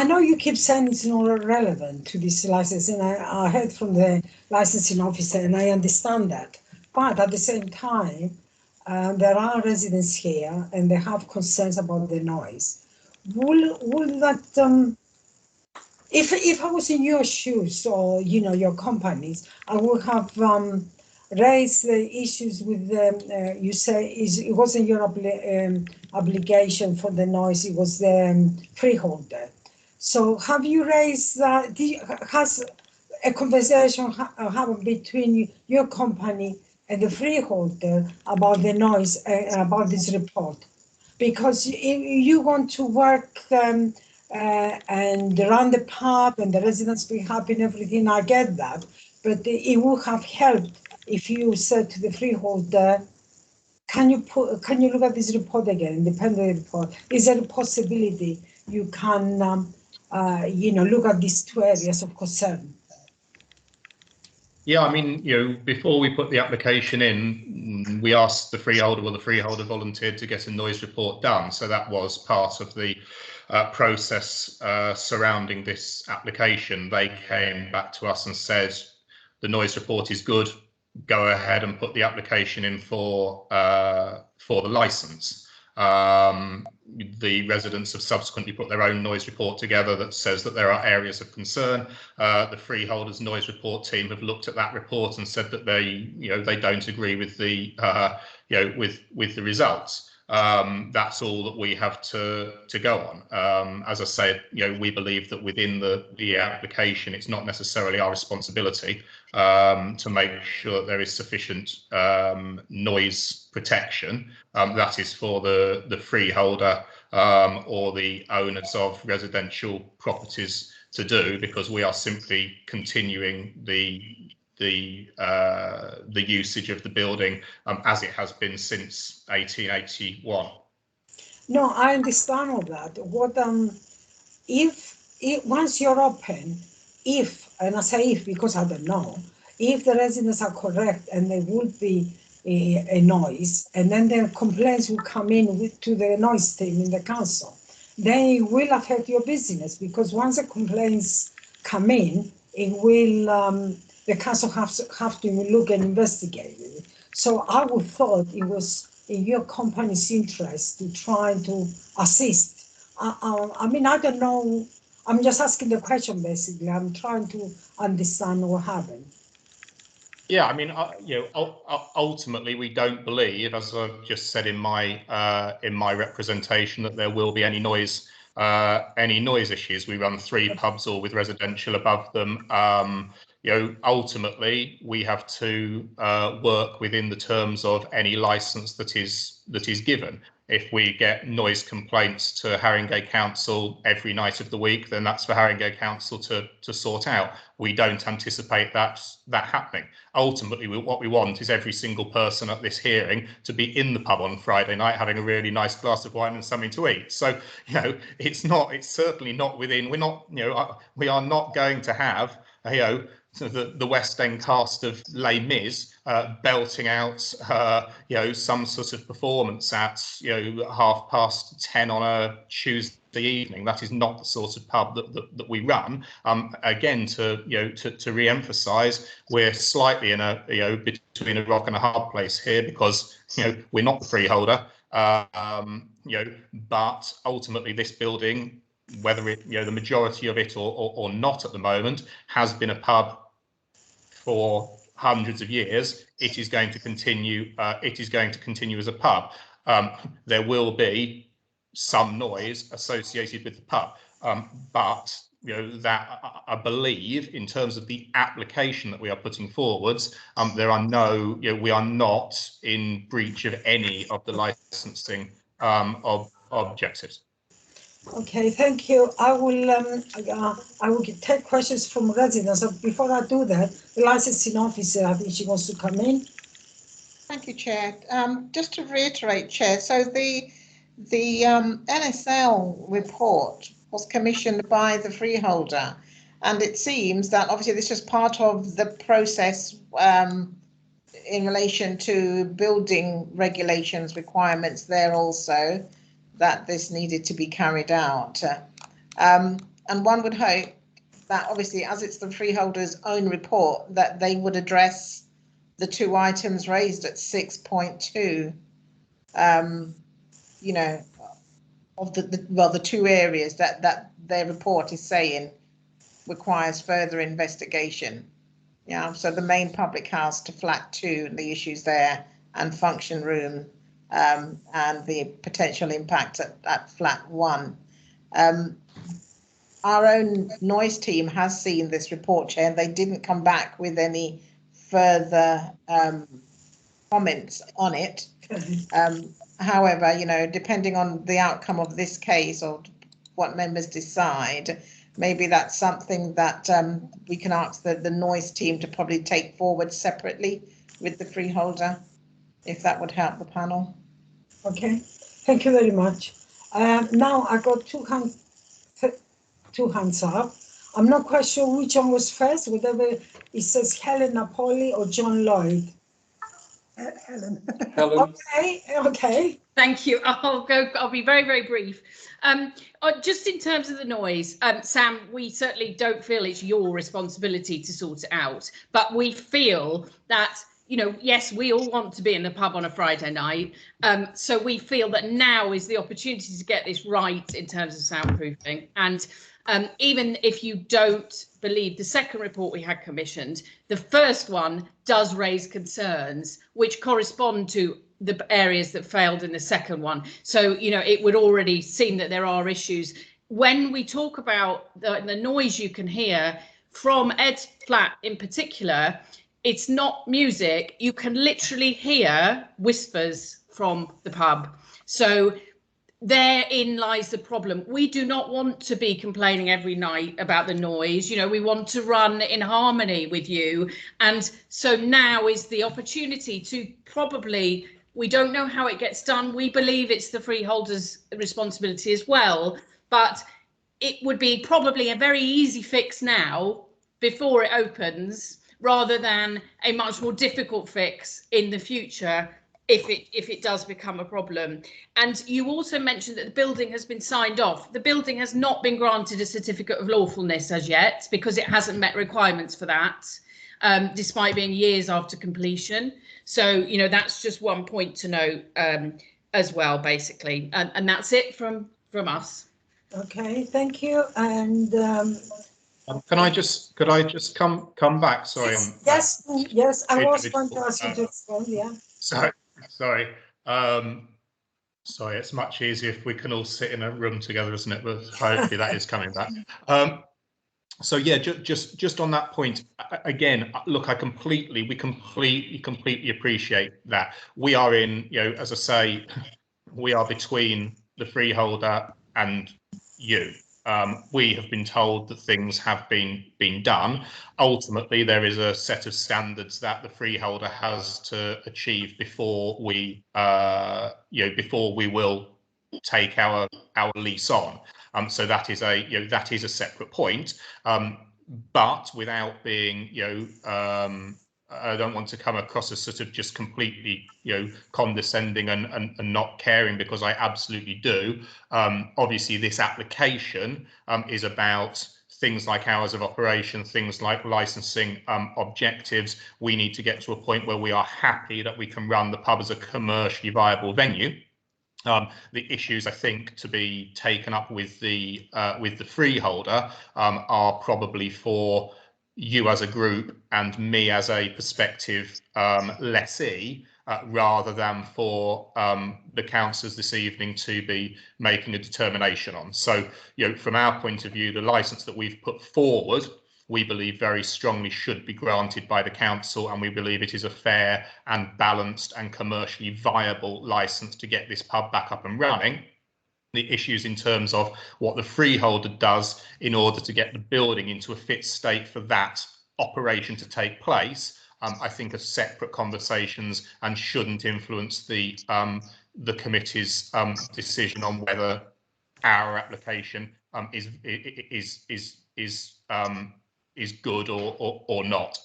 know you keep saying it's not relevant to this license, and I heard from the licensing officer, and I understand that. But at the same time, there are residents here, and they have concerns about the noise. Will that, if I was in your shoes or your companies, I would have raised the issues with them. You say it wasn't your obligation for the noise; it was the freeholder. So have you raised that? Has a conversation happened between your company and the freeholder about the noise, about this report? Because you want to work and run the pub and the residents be happy and everything, I get that. But it would have helped if you said to the freeholder, can you look at this report again, independent report? Is there a possibility you can look at these two areas of concern? Yeah, I mean, before we put the application in, we asked the freeholder, well, the freeholder volunteered to get a noise report done. So that was part of the process surrounding this application. They came back to us and said, the noise report is good, go ahead and put the application in for the license. The residents have subsequently put their own noise report together that says that there are areas of concern. The freeholders' noise report team have looked at that report and said that they don't agree with the with the results. That's all that we have to go on. As I said, we believe that within the application, it's not necessarily our responsibility to make sure that there is sufficient noise protection. That is for the freeholder or the owners of residential properties to do, because we are simply continuing the usage of the building as it has been since 1881. No, I understand all that. What if once you're open, and I say if because I don't know, if the residents are correct and there would be a noise, and then the complaints will come in to the noise team in the council, then it will affect your business, because once the complaints come in, it will the council have to look and investigate it. So I would thought it was in your company's interest to try to assist. I mean, I don't know. I'm just asking the question, basically. I'm trying to understand what happened. Yeah, I mean, ultimately, we don't believe, as I've just said in my representation, that there will be any noise issues. We run 3 pubs, all with residential above them. Ultimately, we have to work within the terms of any license that is given. If we get noise complaints to Haringey Council every night of the week, then that's for Haringey Council to sort out. We don't anticipate that happening. Ultimately, what we want is every single person at this hearing to be in the pub on Friday night having a really nice glass of wine and something to eat. So, it's certainly not within. We're not, we are not going to have, the West End cast of Les Mis belting out, some sort of performance at, 10:30 on a Tuesday evening. That is not the sort of pub that we run. Again, to re-emphasise, we're slightly in a, between a rock and a hard place here, because, we're not the freeholder, but ultimately this building, whether it, the majority of it or not at the moment, has been a pub for hundreds of years. It is going to continue. It is going to continue as a pub. There will be some noise associated with the pub, but that I believe in terms of the application that we are putting forwards, there are no, we are not in breach of any of the licensing objectives. Okay, thank you. I will take questions from residents. So before I do that, the licensing officer, I think she wants to come in. Thank you, Chair. Just to reiterate, Chair, so the NSL report was commissioned by the freeholder, and it seems that obviously this was part of the process in relation to building regulations requirements there also, that this needed to be carried out. And one would hope that obviously, as it's the freeholder's own report, that they would address the two items raised at 6.2, of the two areas that their report is saying requires further investigation. Yeah, so the main public house to flat 2, the issues there, and function room, and the potential impact at flat 1. Our own noise team has seen this report, Chair, and they didn't come back with any further comments on it. However, depending on the outcome of this case or what members decide, maybe that's something that we can ask the noise team to probably take forward separately with the freeholder, if that would help the panel. Okay, thank you very much. Now I got two hands up. I'm not quite sure which one was first, whatever it says Helen Napoli or John Lloyd. Helen. Helen. Okay. Thank you. I'll be very, very brief. Just in terms of the noise, Sam, we certainly don't feel it's your responsibility to sort it out, but we feel that, yes, we all want to be in the pub on a Friday night. So we feel that now is the opportunity to get this right in terms of soundproofing. And even if you don't believe the second report we had commissioned, the first one does raise concerns which correspond to the areas that failed in the second one. So, it would already seem that there are issues. When we talk about the noise you can hear from Ed's flat in particular, it's not music. You can literally hear whispers from the pub. So therein lies the problem. We do not want to be complaining every night about the noise. We want to run in harmony with you. And so now is the opportunity to probably, we don't know how it gets done. We believe it's the freeholder's responsibility as well, but it would be probably a very easy fix now before it opens, rather than a much more difficult fix in the future if it does become a problem. And you also mentioned that the building has been signed off. The building has not been granted a certificate of lawfulness as yet, because it hasn't met requirements for that, despite being years after completion. So, that's just one point to note as well, basically. And that's it from us. Okay, thank you. And could I just come back? Sorry. Yes. I was going to ask you to respond. Yeah. Sorry. Sorry, it's much easier if we can all sit in a room together, isn't it? But hopefully that is coming back. So yeah, just on that point again. Look, we completely appreciate that. We are in, as I say, we are between the freeholder and you. We have been told that things have been done. Ultimately, there is a set of standards that the freeholder has to achieve before we, before we will take our lease on. So that is a separate point. But without being, I don't want to come across as sort of just completely, condescending and not caring, because I absolutely do. Obviously, this application is about things like hours of operation, things like licensing objectives. We need to get to a point where we are happy that we can run the pub as a commercially viable venue. The issues, I think, to be taken up with the freeholder are probably for you as a group and me as a prospective lessee, rather than for the councillors this evening to be making a determination on. So, from our point of view, the licence that we've put forward, we believe very strongly should be granted by the council, and we believe it is a fair and balanced and commercially viable licence to get this pub back up and running. The issues in terms of what the freeholder does in order to get the building into a fit state for that operation to take place, I think are separate conversations and shouldn't influence the committee's decision on whether our application is good or not.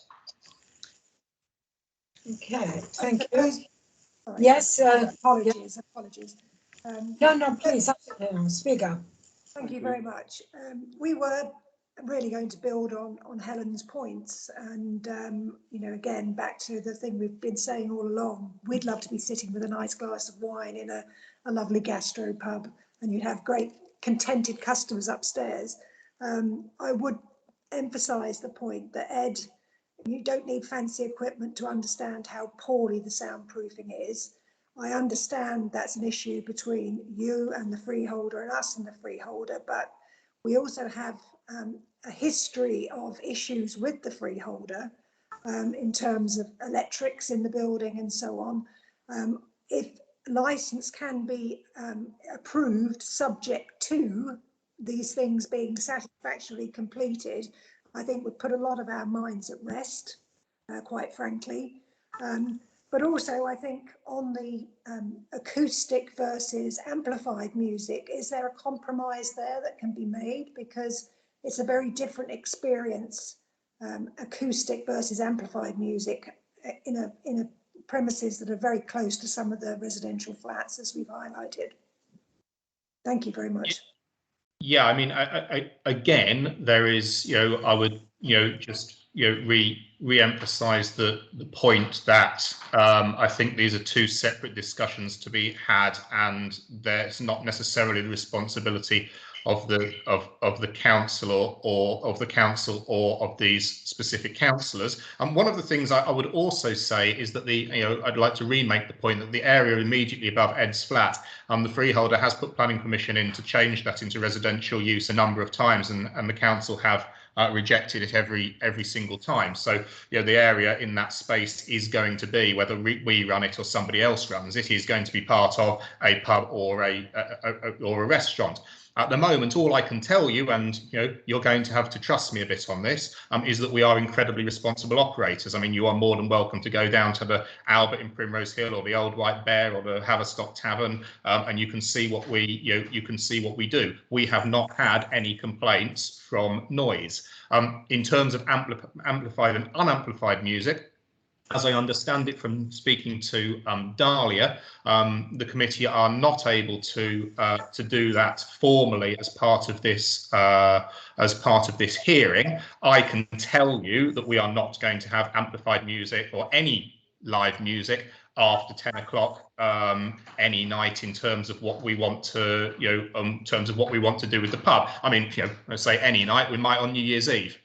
Okay, thank you. Sorry. Yes, apologies. no, please, speak up. Thank you very much. We were really going to build on Helen's points, and again, back to the thing we've been saying all along. We'd love to be sitting with a nice glass of wine in a lovely gastro pub, and you'd have great contented customers upstairs. I would emphasise the point that, Ed, you don't need fancy equipment to understand how poorly the soundproofing is. I understand that's an issue between you and the freeholder and us and the freeholder, but we also have a history of issues with the freeholder in terms of electrics in the building and so on. If licence can be approved subject to these things being satisfactorily completed, I think would put a lot of our minds at rest, quite frankly. But also, I think on the acoustic versus amplified music, is there a compromise there that can be made? Because it's a very different experience, acoustic versus amplified music in a premises that are very close to some of the residential flats, as we've highlighted. Thank you very much. Yeah, I mean, again, there is, I would, just, re-emphasize the point that I think these are two separate discussions to be had, and there's not necessarily the responsibility of the council or of the council or of these specific councillors. And one of the things I would also say is that I'd like to remake the point that the area immediately above Ed's flat, the freeholder has put planning permission in to change that into residential use a number of times, and the council have rejected it every single time. So the area in that space is going to be, whether we run it or somebody else runs it, is going to be part of a pub or a restaurant. At the moment, all I can tell you, and you're going to have to trust me a bit on this, is that we are incredibly responsible operators. I mean, you are more than welcome to go down to the Albert in Primrose Hill or the Old White Bear or the Haverstock Tavern, and you can see what we do. We have not had any complaints from noise. In terms of amplified and unamplified music, as I understand it from speaking to Dahlia, the committee are not able to do that formally as part of this hearing. I can tell you that we are not going to have amplified music or any live music after 10 o'clock any night in terms of what we want to in terms of what we want to do with the pub. I mean, I say any night, we might on New Year's Eve.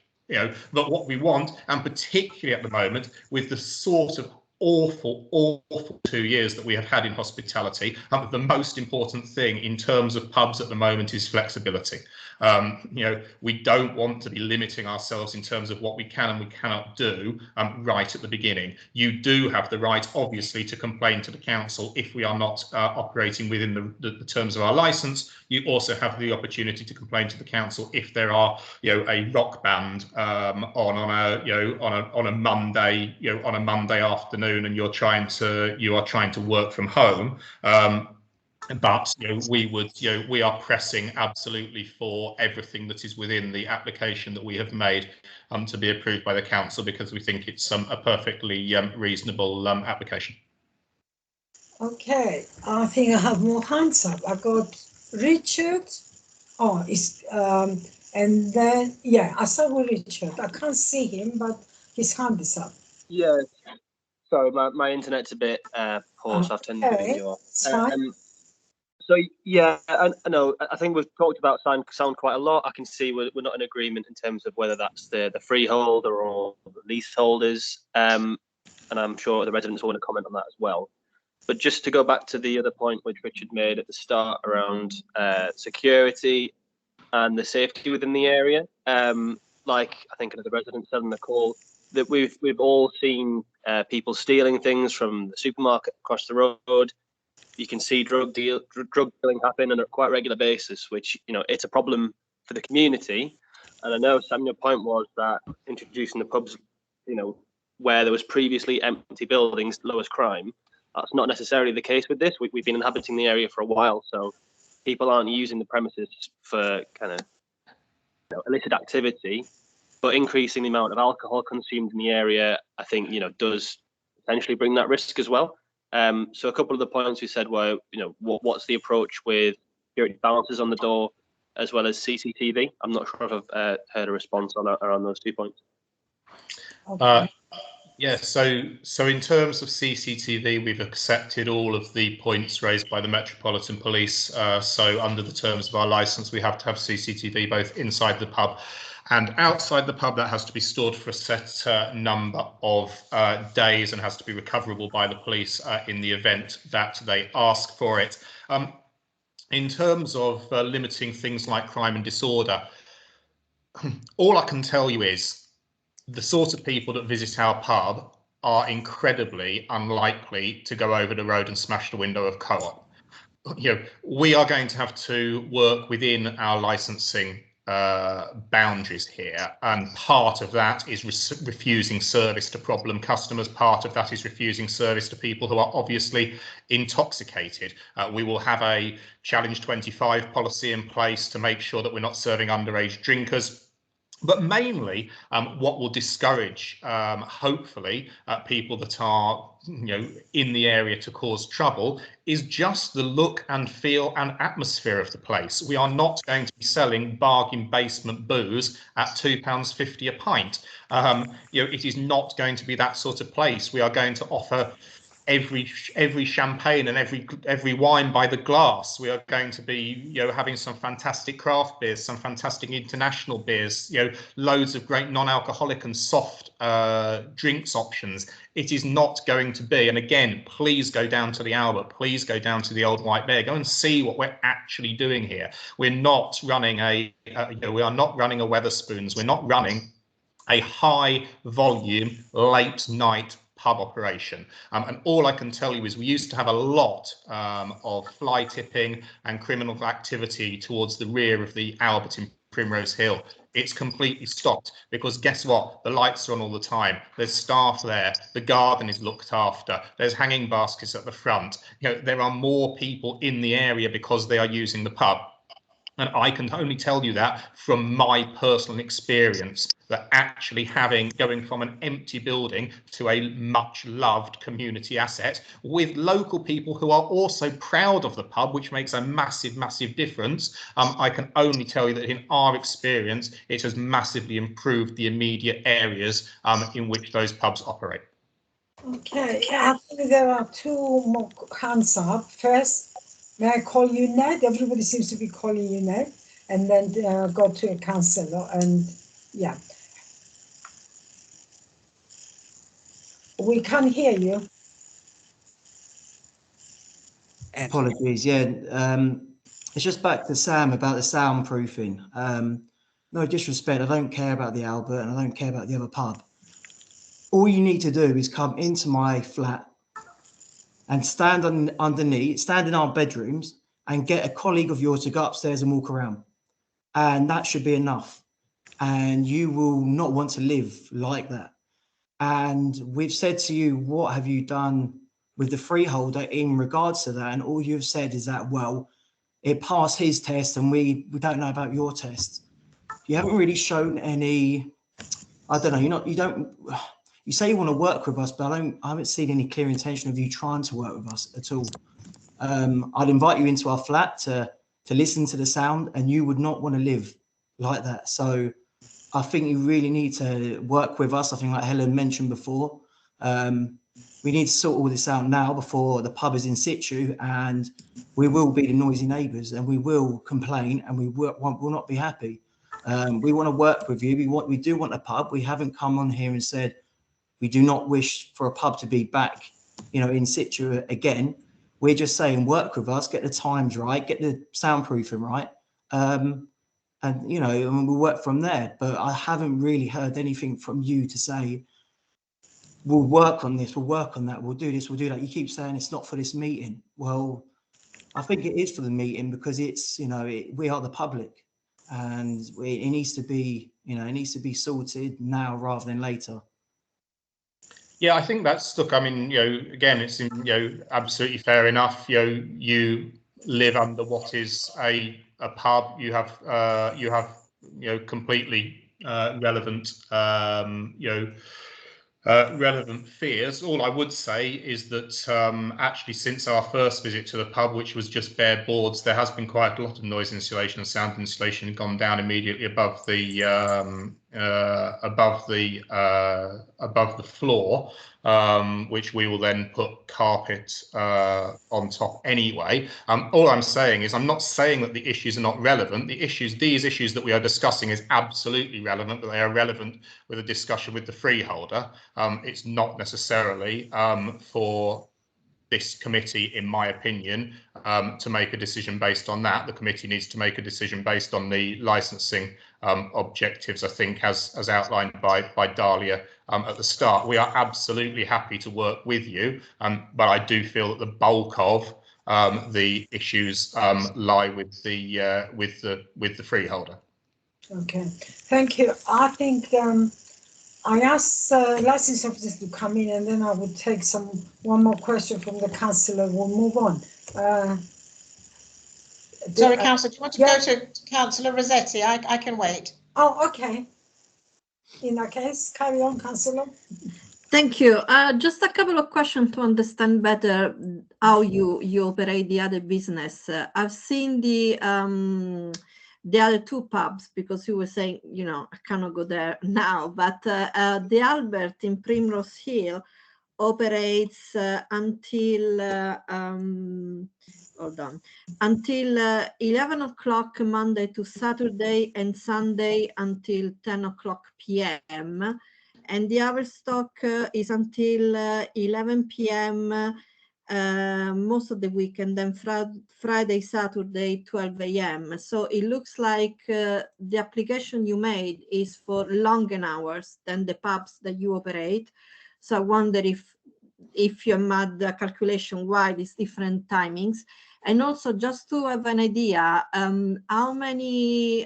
But what we want, and particularly at the moment, with the sort of awful 2 years that we have had in hospitality, the most important thing in terms of pubs at the moment is flexibility. We don't want to be limiting ourselves in terms of what we can and we cannot do right at the beginning. You do have the right, obviously, to complain to the council if we are not operating within the terms of our licence. You also have the opportunity to complain to the council if there are, a rock band on a Monday afternoon, and you are trying to work from home. But we are pressing absolutely for everything that is within the application that we have made to be approved by the council, because we think it's a perfectly reasonable application. Okay, I think I have more hands up. I've got Richard. Oh, and then I start with Richard. I can't see him, but his hand is up. Yeah, sorry, my internet's a bit poor, so I've turned the video off. So I know. I think we've talked about sound quite a lot. I can see we're not in agreement in terms of whether that's the freeholder or the leaseholders. and I'm sure the residents want to comment on that as well. But just to go back to the other point which Richard made at the start around security and the safety within the area, like I think the residents said on the call, that we've all seen people stealing things from the supermarket across the road. You can see drug dealing happen on a quite regular basis, which, you know, it's a problem for the community. And I know, Sam, your point was that introducing the pubs, you know, where there was previously empty buildings lowers crime. That's not necessarily the case with this. We've been inhabiting the area for a while, so people aren't using the premises for kind of, you know, illicit activity. But increasing the amount of alcohol consumed in the area, I think, you know, does potentially bring that risk as well. So a couple of the points we said were, you know, what's the approach with security balances on the door, as well as CCTV? I'm not sure if I've heard a response on those 2 points. Yeah, so in terms of CCTV, we've accepted all of the points raised by the Metropolitan Police. So under the terms of our licence, we have to have CCTV both inside the pub and outside the pub. That has to be stored for a set number of days and has to be recoverable by the police in the event that they ask for it. In terms of limiting things like crime and disorder, all I can tell you is the sort of people that visit our pub are incredibly unlikely to go over the road and smash the window of Co-op. You know, we are going to have to work within our licensing boundaries here, and part of that is refusing service to problem customers. Part of that is refusing service to people who are obviously intoxicated. We will have a Challenge 25 policy in place to make sure that we're not serving underage drinkers. But mainly, what will discourage, hopefully, people that are, you know, in the area to cause trouble is just the look and feel and atmosphere of the place. We are not going to be selling bargain basement booze at £2.50 a pint. You know, it is not going to be that sort of place. We are going to offer every champagne and every wine by the glass. We are going to be, you know, having some fantastic craft beers, some fantastic international beers, you know, loads of great non-alcoholic and soft drinks options. It is not going to be, and again, please go down to the Albert, please go down to the Old White Bear, go and see what we're actually doing here. We're not running we are not running a Wetherspoons. We're not running a high volume late night pub operation, and all I can tell you is we used to have a lot of fly tipping and criminal activity towards the rear of the Albert in Primrose Hill. It's completely stopped because guess what? The lights are on all the time. There's staff there. The garden is looked after. There's hanging baskets at the front. You know, there are more people in the area because they are using the pub. And I can only tell you that from my personal experience, that actually going from an empty building to a much loved community asset with local people who are also proud of the pub, which makes a massive, massive difference. I can only tell you that in our experience, it has massively improved the immediate areas in which those pubs operate. Okay, actually there are two more hands up. First, may I call you Ned? Everybody seems to be calling you Ned, and then go to a councillor, and yeah. We can't hear you. Apologies, yeah. It's just back to Sam about the soundproofing. No disrespect, I don't care about the Albert and I don't care about the other pub. All you need to do is come into my flat and stand in our bedrooms and get a colleague of yours to go upstairs and walk around. And that should be enough. And you will not want to live like that. And we've said to you, what have you done with the freeholder in regards to that? And all you've said is that, well, it passed his test and we don't know about your test. You haven't really shown any, I don't know, you say you want to work with us, but I haven't seen any clear intention of you trying to work with us at all. I'd invite you into our flat to listen to the sound, and you would not want to live like that. So I think you really need to work with us. I think, like Helen mentioned before, we need to sort all this out now before the pub is in situ, and we will be the noisy neighbours, and we will complain, and we will not be happy. We want to work with you. We do want a pub. We haven't come on here and said, We do not wish for a pub to be back, you know, in situ again. We're just saying, work with us, get the times right, get the soundproofing right, and you know, and we'll work from there. But I haven't really heard anything from you to say, we'll work on this, we'll work on that, we'll do this, we'll do that. You keep saying it's not for this meeting. Well, I think it is for the meeting, because it's, you know, we are the public, and it needs to be, you know, it needs to be sorted now rather than later. Yeah, I think that's, look, I mean, you know, again, it's, you know, absolutely fair enough. You know, you live under what is a pub. You have, you know, completely relevant, you know, relevant fears. All I would say is that actually, since our first visit to the pub, which was just bare boards, there has been quite a lot of noise insulation and sound insulation gone down immediately above the above the floor, which we will then put carpet on top anyway. All I'm saying is, I'm not saying that the issues are not relevant. These issues that we are discussing is absolutely relevant, but they are relevant with a discussion with the freeholder. It's not necessarily for this committee, in my opinion, to make a decision based on that. The committee needs to make a decision based on the licensing objectives, I think, as outlined by Dahlia at the start. We are absolutely happy to work with you, but I do feel that the bulk of the issues lie with the freeholder. Okay, thank you. I think I asked license officers to come in, and then I would take one more question from the councillor. We'll move on. Sorry, councillor, do you want to go to Councillor Rossetti? I can wait. Oh, okay. In that case, carry on, councillor. Thank you. Just a couple of questions to understand better how you operate the other business. I've seen the other two pubs, because you were saying, you know, I cannot go there now, but the Albert in Primrose Hill operates until hold on, until 11 o'clock Monday to Saturday, and Sunday until 10 o'clock p.m. And the Overstock is until 11 p.m. Most of the weekend, then Friday, Saturday, 12 a.m. So it looks like the application you made is for longer hours than the pubs that you operate. So I wonder if you made the calculation why these different timings. And also, just to have an idea, how many,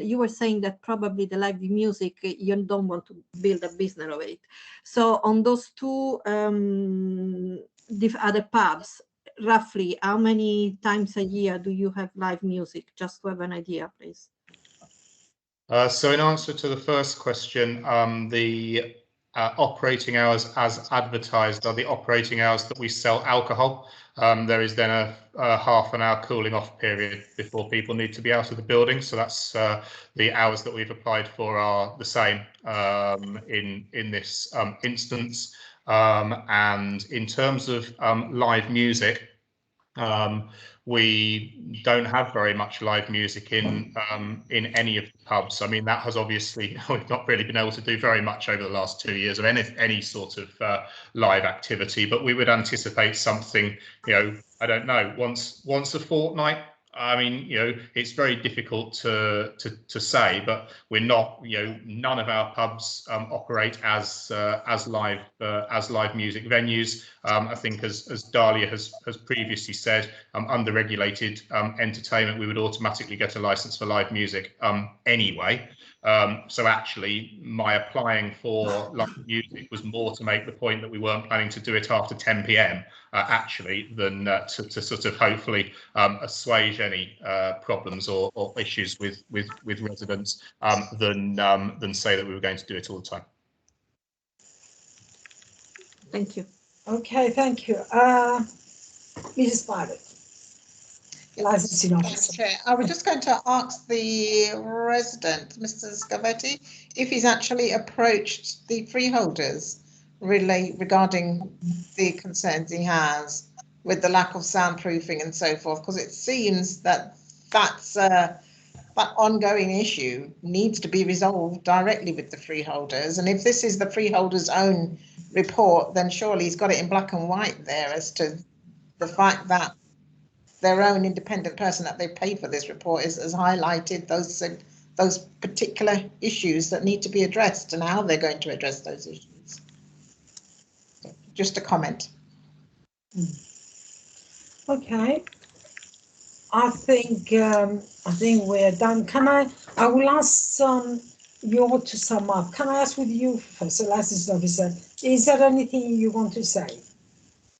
you were saying that probably the live music, you don't want to build a business of it. So on those two other pubs, roughly how many times a year do you have live music? Just to have an idea, please. So in answer to the first question, the operating hours as advertised are the operating hours that we sell alcohol. There is then a half an hour cooling off period before people need to be out of the building. So that's the hours that we've applied for are the same in this instance. And in terms of live music, we don't have very much live music in any of the pubs. I mean, that has obviously, we've not really been able to do very much over the last 2 years of any sort of live activity, but we would anticipate something, you know, I don't know, once a fortnight. I mean, you know, it's very difficult to say, but we're not, you know, none of our pubs operate as live music venues. I think, as Dahlia has previously said, under regulated entertainment, we would automatically get a license for live music anyway. So actually, my applying for live music was more to make the point that we weren't planning to do it after 10 p.m. Actually, than to sort of hopefully assuage any problems or issues with residents, than say that we were going to do it all the time. Thank you. Okay, thank you. Mrs. Barrett. Licensing officer. Chair, I was just going to ask the resident, Mr. Scavetti, if he's actually approached the freeholders regarding the concerns he has with the lack of soundproofing and so forth, because it seems that that's that ongoing issue needs to be resolved directly with the freeholders. And if this is the freeholders' own report, then surely he's got it in black and white there as to the fact that their own independent person that they paid for this report has highlighted those particular issues that need to be addressed and how they're going to address those issues. So just a comment. Okay. I think we're done. I will ask you all to sum up. Can I ask with you first, licensed officer, is there anything you want to say?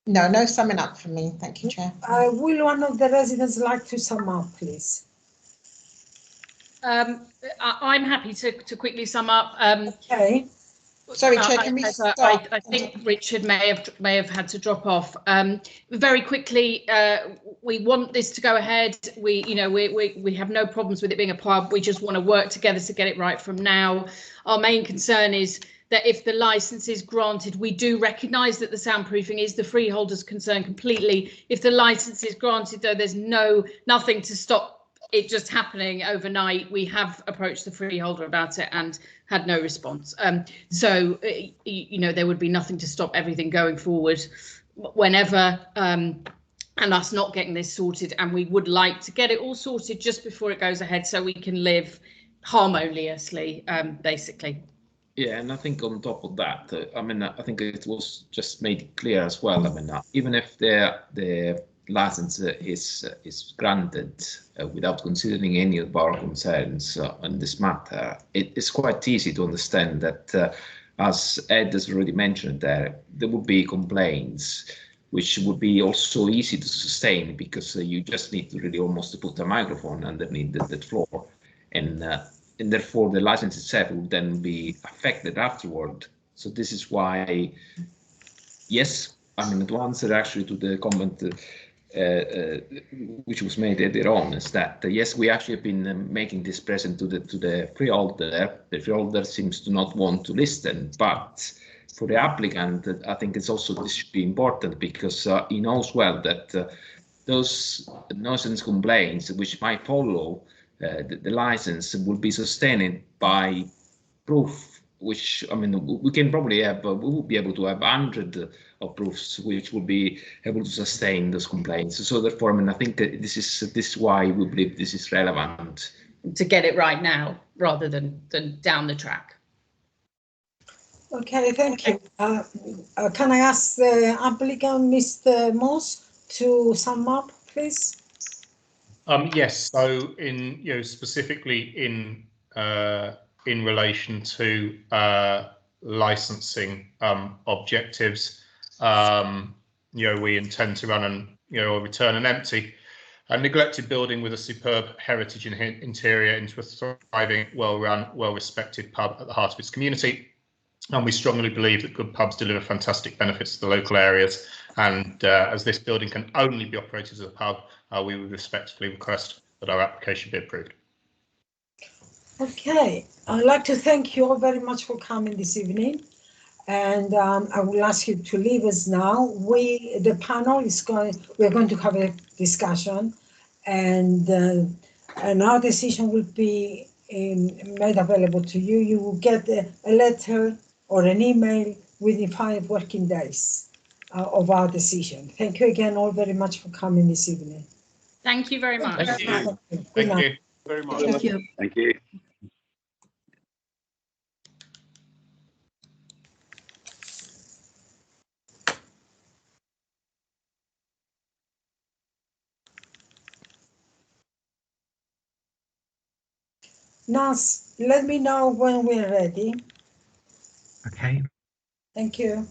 No summing up for me. Thank you, Chair. Will one of the residents like to sum up, please? I'm happy to quickly sum up. Okay. Sorry, Chair, can we stop? I think Richard may have had to drop off. Very quickly, we want this to go ahead. We have no problems with it being a pub. We just want to work together to get it right from now. Our main concern is that if the license is granted, we do recognise that the soundproofing is the freeholder's concern completely. If the license is granted, though, there's nothing to stop it just happening overnight. We have approached the freeholder about it and had no response. So there would be nothing to stop everything going forward whenever, and us not getting this sorted. And we would like to get it all sorted just before it goes ahead so we can live harmoniously, basically. Yeah, and I think on top of that, I think it was just made clear as well. Even if the license is granted without considering any of our concerns on this matter, it's quite easy to understand that, as Ed has already mentioned, there would be complaints, which would be also easy to sustain because you just need to really almost put a microphone underneath that floor, and therefore the license itself will then be affected afterward. So this is why, yes, to answer actually to the comment which was made earlier on, is that yes, we actually have been making this present to the freeholder. The freeholder seems to not want to listen, but for the applicant, I think this should be important because he knows well that those nuisance complaints which might follow the license will be sustained by proof, which we can probably have. We will be able to have 100 of proofs which will be able to sustain those complaints. So therefore, I think this is why we believe this is relevant to get it right now rather than down the track. Okay, thank you. Can I ask the applicant, Mr. Moss, to sum up, please? Yes. So, specifically in relation to licensing objectives, we intend to run or return an empty and neglected building with a superb heritage interior into a thriving, well-run, well-respected pub at the heart of its community. And we strongly believe that good pubs deliver fantastic benefits to the local areas. And as this building can only be operated as a pub, we would respectfully request that our application be approved. Okay, I'd like to thank you all very much for coming this evening. And I will ask you to leave us now. The panel we're going to have a discussion, and our decision will be made available to you. You will get a letter or an email within 5 working days of our decision. Thank you again all very much for coming this evening. Thank you very much. Thank you. Thank you very much. Thank you. Thank you. Nas, let me know when we're ready. Okay. Thank you.